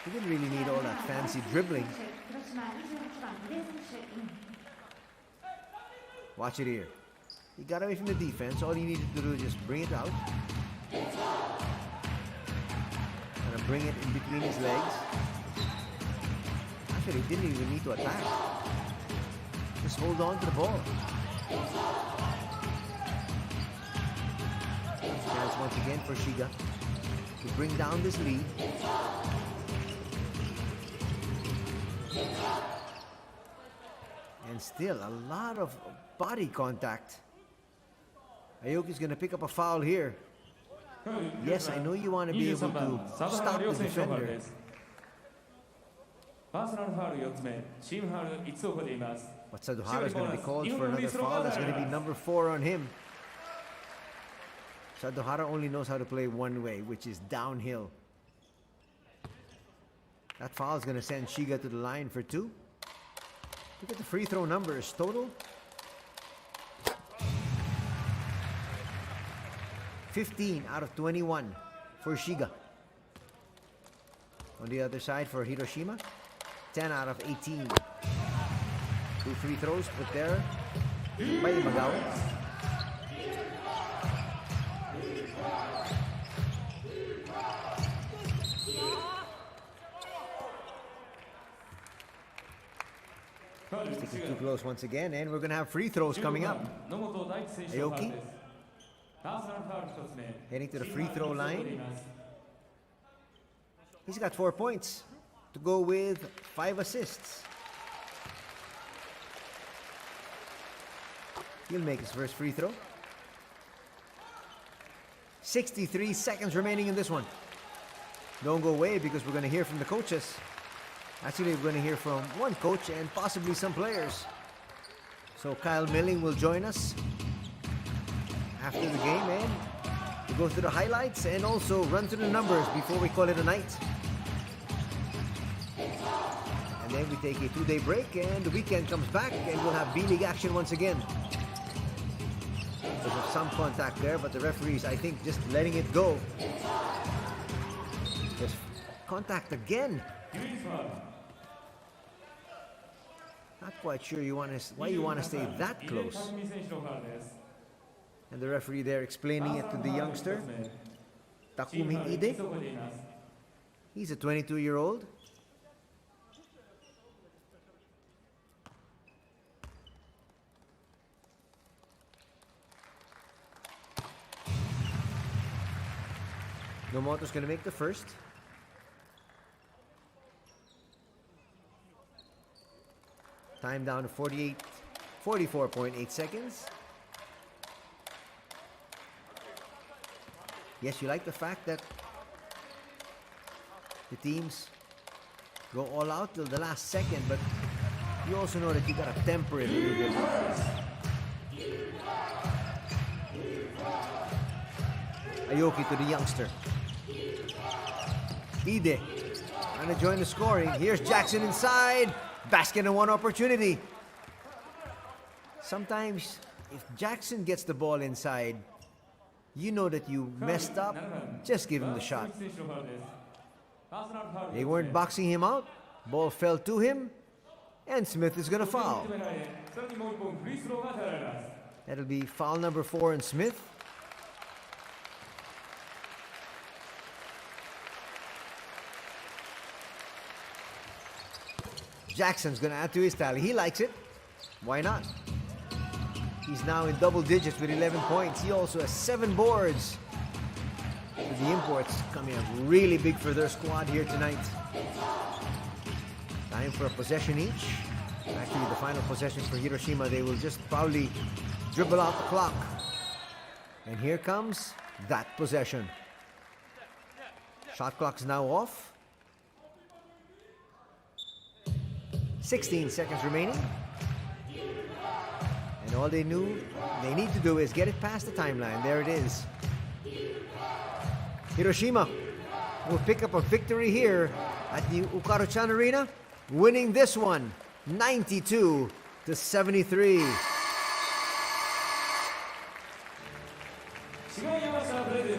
He didn't really need all that fancy dribbling. Watch it here. He got away from the defense. All he needed to do is just bring it out. And bring it in between his legs. Actually, he didn't even need to attack. Just hold on to the ball. Chance once again for Shiga to bring down this lead. And still a lot of body contact. Aoki's going to pick up a foul here. Yes, I know you want to be able to stop the defender. But Sadohara is going to be called for another foul. That's going to be number 4 on him. Sadohara only knows how to play one way, which is downhill. That foul is going to send Shiga to the line for 2. Look at the free throw numbers total. 15 out of 21 for Shiga. On the other side for Hiroshima, 10 out of 18. 2 free throws put there by Imagawa. Sticking too close once again, and we're going to have free throws coming up. Aoki heading to the free throw line. He's got 4 points to go with 5 assists. He'll make his first free throw. 63 seconds remaining in this one. Don't go away because we're going to hear from the coaches. Actually, we're going to hear from one coach and possibly some players. So Kyle Milling will join us after the game, and we'll go through the highlights and also run through the numbers before we call it a night. And then we take a 2-day break, and the weekend comes back, and we'll have B-League action once again. There's some contact there, but the referees, I think, just letting it go. There's contact again. Not quite sure why you want to stay that close. And the referee there explaining it to the youngster, Takumi Ide. He's a 22-year-old. Nomoto's going to make the first. Time down to 44.8 seconds. Yes, you like the fact that the teams go all out till the last second, but you also know that you gotta temper it a little bit. Aoki to the youngster. Ide trying to join the scoring. Here's Jackson inside. Basket and one opportunity. Sometimes, if Jackson gets the ball inside, you know that you messed up. Just give him the shot. They weren't boxing him out. Ball fell to him, and Smith is going to foul. That'll be foul number 4 on Smith. Jackson's going to add to his tally. He likes it. Why not? He's now in double digits with 11 points. He also has 7 boards. The imports coming up really big for their squad here tonight. Time for a possession each. Actually, the final possession for Hiroshima, they will just probably dribble out the clock. And here comes that possession. Shot clock's now off. 16 seconds remaining. And all they need to do is get it past the timeline. There it is. Hiroshima will pick up a victory here at the Ukaruchan Arena, winning this one 92-73.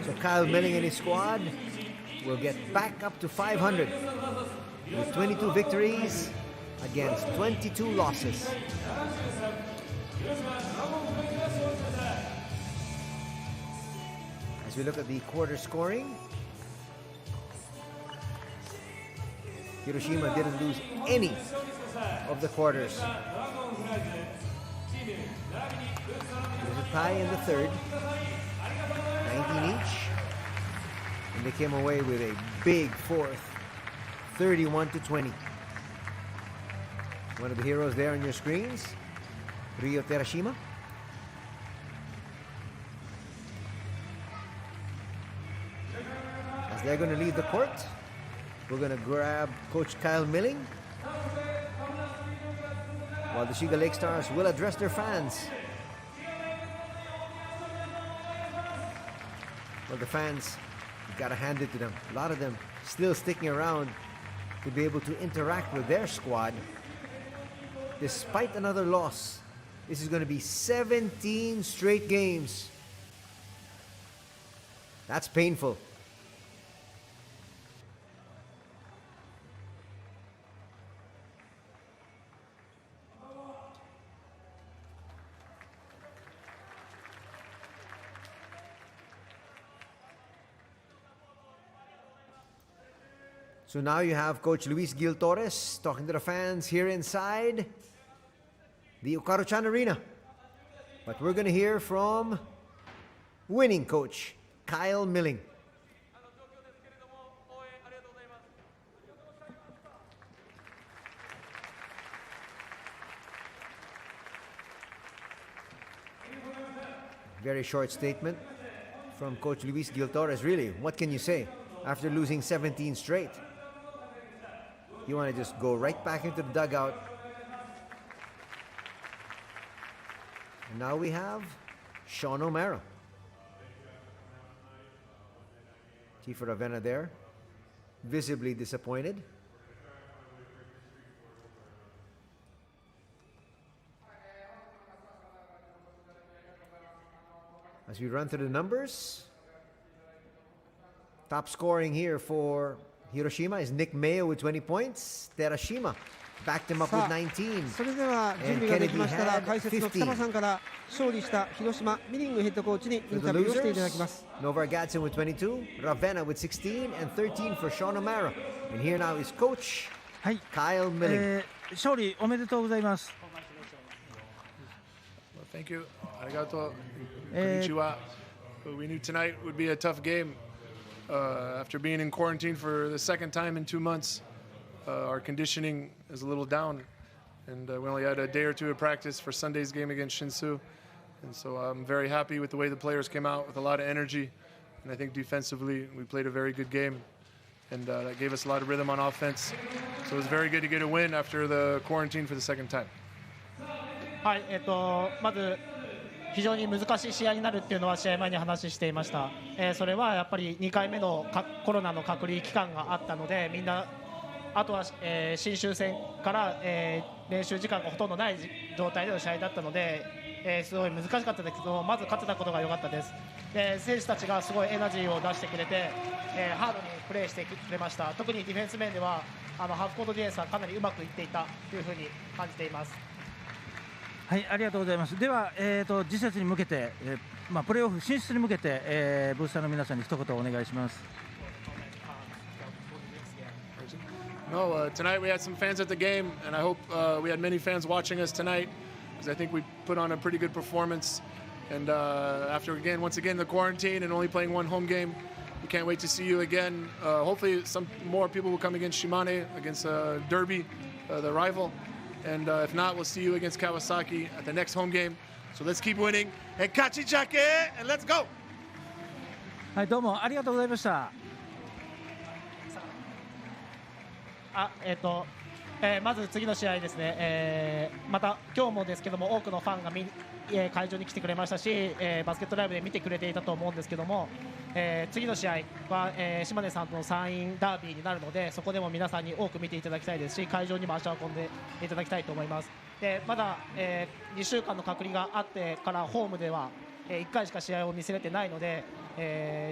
So Kyle Milling and his squad will get back up to 500 with 22 victories against 22 losses. As we look at the quarter scoring, Hiroshima didn't lose any of the quarters. There was a tie in the third, 19 each, and they came away with a big fourth, 31-20. One of the heroes there on your screens, Ryo Terashima. As they're going to leave the court, we're going to grab Coach Kyle Milling, while the Shiga LAKESTARS will address their fans. Well, the fans, you got to hand it to them. A lot of them still sticking around to be able to interact with their squad. Despite another loss, this is going to be 17 straight games. That's painful. So now you have Coach Luis Gil Torres talking to the fans here inside. the Okaru-chan Arena. But we're going to hear from winning coach Kyle Milling. Very short statement from Coach Luis Gil Torres. Really, what can you say after losing 17 straight? You want to just go right back into the dugout. And now we have Sean O'Mara. Kiefer Ravena there, visibly disappointed. As we run through the numbers, top scoring here for Hiroshima is Nick Mayo with 20 points. Terashima backed him up with 19. それでは準備ができましたら解説の北間さんから勝利した広島ミリングヘッドコーチにイン For the タビューをしていただ losers, きます。 Nova Gadsden with 22, Ravena with 16, and 13 for Sean O'Mara. And here now is coach はい、 Kyle Milling. 勝利おめでとうございます。 Well, thank you. Arigato. Konnichiwa. We knew tonight would be a tough game. After being in quarantine for the second time in 2 months, our conditioning is a little down, and we only had a day or two of practice for Sunday's game against Shinsu. And so I'm very happy with the way the players came out with a lot of energy, and I think defensively we played a very good game, and that gave us a lot of rhythm on offense. So it was very good to get a win after the quarantine for the second time. はい、まず非常に難しい試合になるっていうのは試合前に話していました。それはやっぱり2回目のコロナの隔離期間があったので、みんなあとは、新州戦から、練習時間がほとんどない状態での試合だったので、すごい難しかったですけど、まず勝てたことが良かったです。選手たちがすごいエナジーを出してくれて、ハードにプレーしてくれました。特にディフェンス面ではハーフコートディフェンスはかなりうまくいっていたというふうに感じています。はい、ありがとうございます。では、次節に向けて、プレーオフ進出に向けて、ブースターの皆さんに一言お願いします。No, tonight we had some fans at the game, and I hope we had many fans watching us tonight, because I think we put on a pretty good performance. And after once again, the quarantine and only playing one home game, we can't wait to see you again. Hopefully, some more people will come against Shimane, against Derby, the rival. And if not, we'll see you against Kawasaki at the next home game. So let's keep winning. And Kachichake, and let's go! はい、どうもありがとうございました。まず次の試合ですね、また今日もですけども多くのファンが会場に来てくれましたし、バスケットライブで見てくれていたと思うんですけども、次の試合は、島根さんとの山陰ダービーになるので、そこでも皆さんに多く見ていただきたいですし、会場にも足を運んでいただきたいと思います。でまだ、2週間の隔離があってからホームでは、1回しか試合を見せれてないので、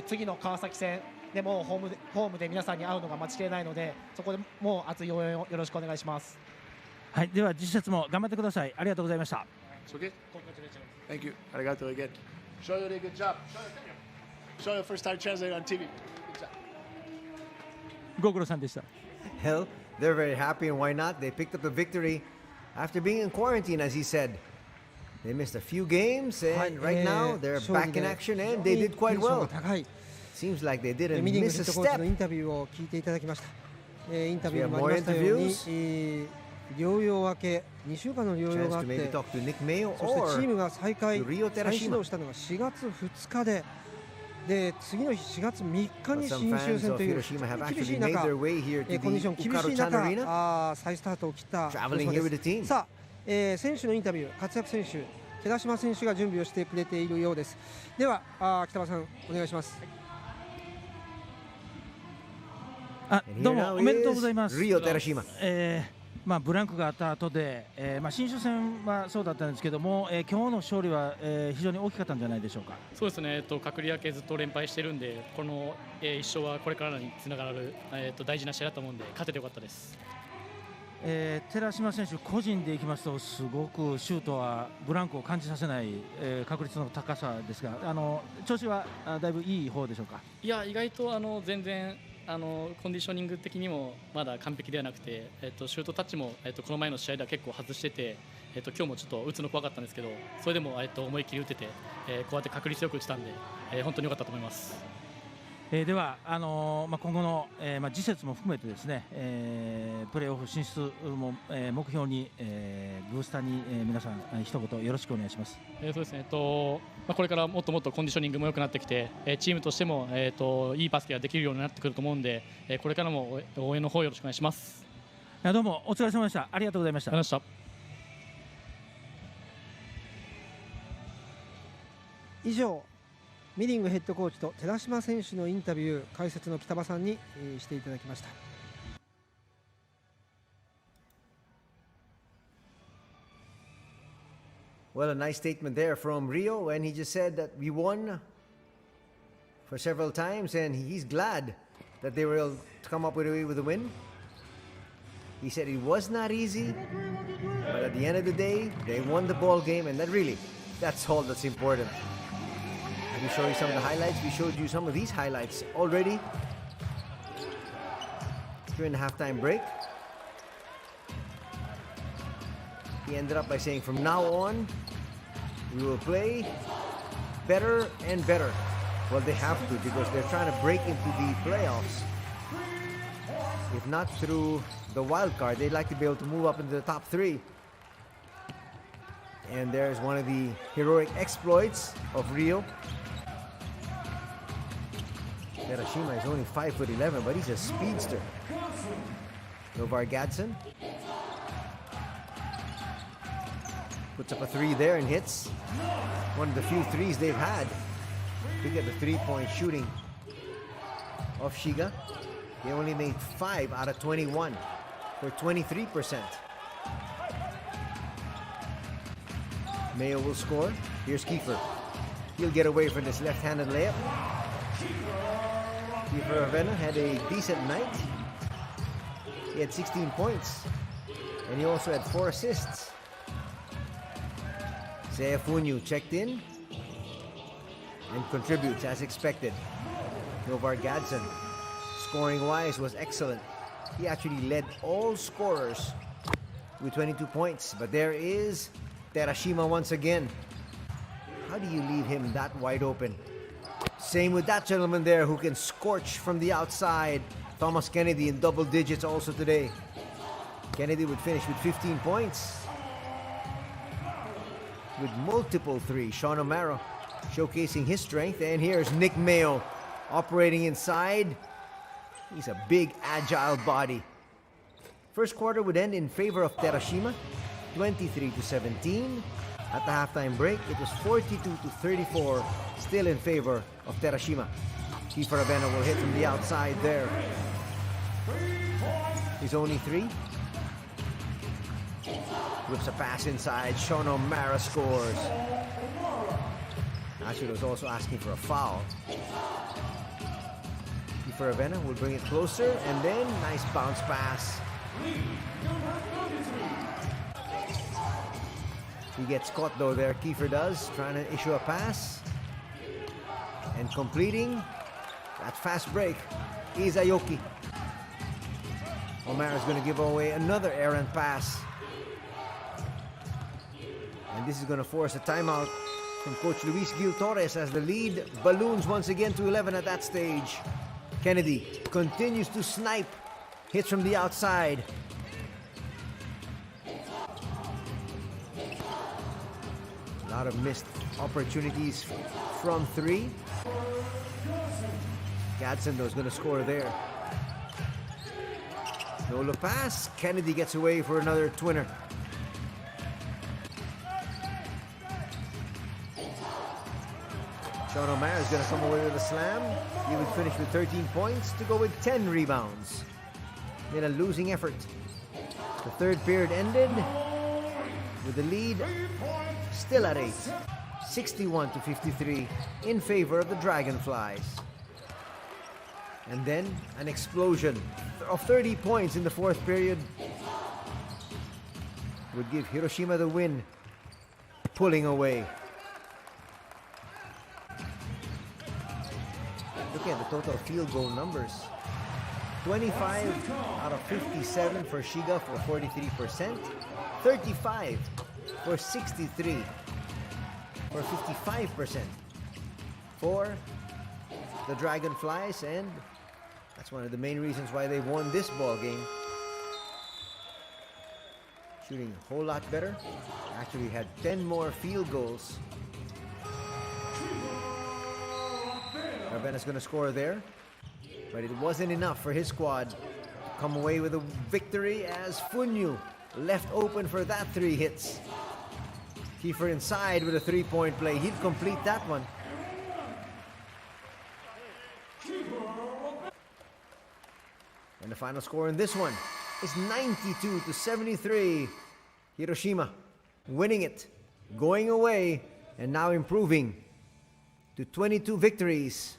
次の川崎戦でもホームで皆さんに会うのが待ちきれないので、そこでもう熱い応援をよろしくお願いします。はい、では次節も頑張ってください。ありがとうございました。It's okay? Thank you. Arigato again. Show you did a good job. Show you first time translate on TV. Good job. ご苦労さんでした。Hell, they're very happy, and why not? They picked up the victory after being in quarantine, as he said. They missed a few games, and right now they're back in action, and they did quite well. Seems like they didn't ミリング miss ヘ a ッドコーチ step. のインタビューを聞いていただきました。インタビューにもありましたように、療養明け2週間の療養があっ Chance to て、 maybe talk to Nick Mayo そしてチ or ームが再始 Terashima 動したのが4月2日で、次の日4月3日 But に some 新州 fans 戦 of という Hiroshima have 厳し actually い made 中、 their way here to コンディション the 厳しい Okaru-chan 中、 Arena. 再スタートを切った Traveling here with the team. さあ、選手のインタビュー、活躍選手、寺島選手が準備をしてくれているようです。では、北場さんお願いします。どうもおめでとうございます。Rio Terashima. ブランクがあった後で、新州戦はそうだったんですけども、今日の勝利は、非常に大きかったんじゃないでしょうか。そうですね、隔離明けずっと連敗してるんで、この、1勝はこれからにつながる、大事な試合だと思うんで、勝ててよかったです。寺島選手個人でいきますと、すごくシュートはブランクを感じさせない、確率の高さですが、調子はだいぶいい方でしょうか。いや、意外と全然コンディショニング的にもまだ完璧ではなくて、シュートタッチも、この前の試合では結構外してて、今日もちょっと打つの怖かったんですけど、それでも、思い切り打てて、こうやって確率よく打ちたんで、本当に良かったと思います。では今後の、次節も含めてですね、プレーオフ進出も、目標に、ブースターに、皆さん一言よろしくお願いします。そうですね、これからもっともっとコンディショニングも良くなってきて、チームとしても、いいバスケができるようになってくると思うんで、これからも応援の方よろしくお願いします。どうもお疲れ様でした。ありがとうございました。ありがとうございました。以上、ミリングヘッドコーチと寺島選手のインタビュー、解説の北場さんに、していただきました。Well, a nice statement there from Rio, and he just said that we won for several times, and he's glad that they were able to come up with a win. He said it was not easy, but at the end of the day, they won the ball game, and that's all that's important. Let me show you some of the highlights. We showed you some of these highlights already during the halftime break. He ended up by saying, from now on, we will play better and better. Well, they have to, because they're trying to break into the playoffs. If not through the wild card, they'd like to be able to move up into the top 3. And there's one of the heroic exploits of Rio. HIROSHIMA is only 5'11", but he's a speedster. Novar Gadsden puts up a 3 there and hits. One of the few threes they've had. Look at the 3-point shooting of Shiga. They only made 5 out of 21 for 23%. Mayo will score. Here's Kiefer. He'll get away from this left-handed layup. Kiefer Avena had a decent night. He had 16 points. And he also had 4 assists. Seafunyu checked in and contributes as expected. Novar Gadsden, scoring-wise, was excellent. He actually led all scorers with 22 points. But there is Terashima once again. How do you leave him that wide open? Same with that gentleman there who can scorch from the outside. Thomas Kennedy in double digits also today. Kennedy would finish with 15 points. With multiple threes. Sean O'Mara showcasing his strength. And here's Nick Mayo operating inside. He's a big, agile body. First quarter would end in favor of Terashima, 23-17. At the halftime break, it was 42-34, still in favor of Terashima. Kiefer Avena will hit from the outside there. His only 3. Whips a pass inside. Sean O'Mara scores. Actually, was also asking for a foul. Kiefer Avena will bring it closer, and then nice bounce pass. He gets caught though there, Kiefer does, trying to issue a pass. And completing that fast break is Aoki. O'Mara's going to give away another errant pass. And this is going to force a timeout from Coach Luis Gil Torres as the lead balloons once again to 11 at that stage. Kennedy continues to snipe. Hits from the outside. A lot of missed opportunities from 3. Gadsden though is going to score there. No look pass. Kennedy gets away for another twinner. Sean O'Mara is going to come away with a slam. He would finish with 13 points to go with 10 rebounds in a losing effort. The third period ended with the lead still at 8. 61-53 in favor of the Dragonflies. And then an explosion of 30 points in the fourth period would give Hiroshima the win, pulling away. Look at the total field goal numbers. 25 out of 57 for Shiga for 43%. 35 for 63 for 55% for the Dragonflies, and that's one of the main reasons why they won this ball game. Shooting a whole lot better. Actually had 10 more field goals. Ravena's going to score there, but it wasn't enough for his squad to come away with a victory as Funyu left open for that 3 hits. Kiefer inside with a 3-point play. He'd complete that one. And the final score in this one is 92-73. Hiroshima winning it, going away, and now improving to 22 victories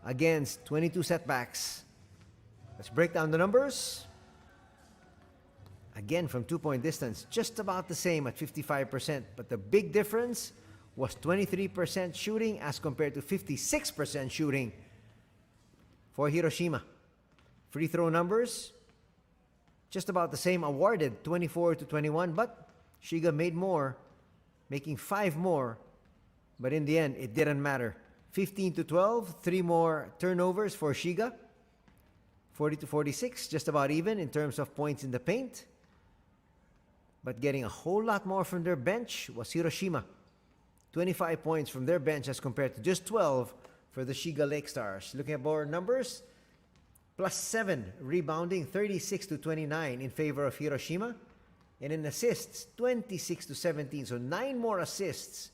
against 22 setbacks. Let's break down the numbers. Again, from 2-point distance, just about the same at 55%, but the big difference was 23% shooting as compared to 56% shooting for Hiroshima. Free throw numbers, just about the same, awarded 24-21, but Shiga made more, making 5 more, but in the end, it didn't matter. 15-12, 3 more turnovers for Shiga. 40-46, just about even in terms of points in the paint. But getting a whole lot more from their bench was Hiroshima. 25 points from their bench as compared to just 12 for the Shiga LAKESTARS. Looking at more numbers, +7 rebounding, 36-29 in favor of Hiroshima. And in assists, 26-17. So 9 more assists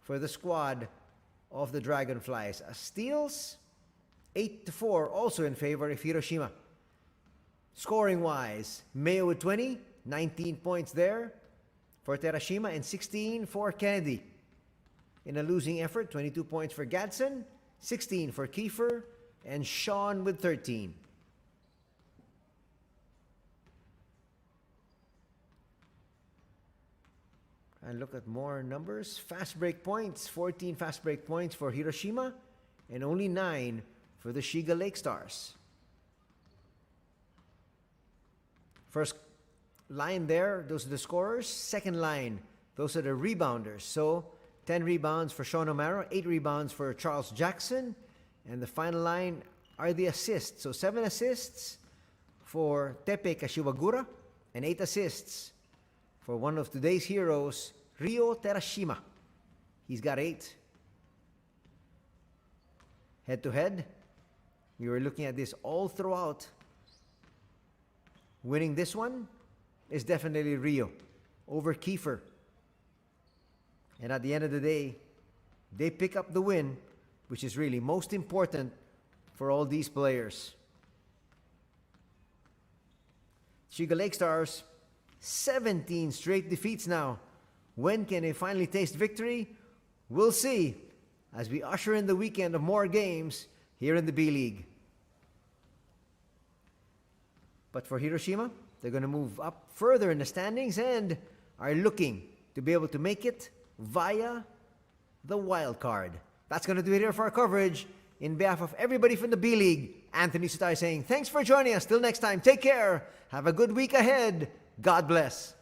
for the squad of the Dragonflies. Steals, 8-4, also in favor of Hiroshima. Scoring-wise, Mayo with 20, 19 points there for Terashima, and 16 for Kennedy. In a losing effort, 22 points for Gadsden, 16 for Kiefer, and Sean with 13. And look at more numbers. Fast break points, 14 fast break points for Hiroshima, and only 9 for the Shiga LAKESTARS. First line there, those are the scorers. Second line, those are the rebounders. So 10 rebounds for Sean O'Mara, 8 rebounds for Charles Jackson, and the final line are the assists. So 7 assists for Tepe Kashiwagura, and 8 assists for one of today's heroes, Ryo Terashima. He's got 8. Head to head, we were looking at this all throughout. Winning this one is definitely Ryo over Kiefer. And at the end of the day, they pick up the win, which is really most important for all these players. Shiga LAKESTARS, 17 straight defeats now. When can they finally taste victory? We'll see as we usher in the weekend of more games here in the B.LEAGUE. But for Hiroshima, they're going to move up further in the standings and are looking to be able to make it via the wild card. That's going to do it here for our coverage. In behalf of everybody from the B.LEAGUE, Anthony Sutay saying thanks for joining us. Till next time, take care. Have a good week ahead. God bless.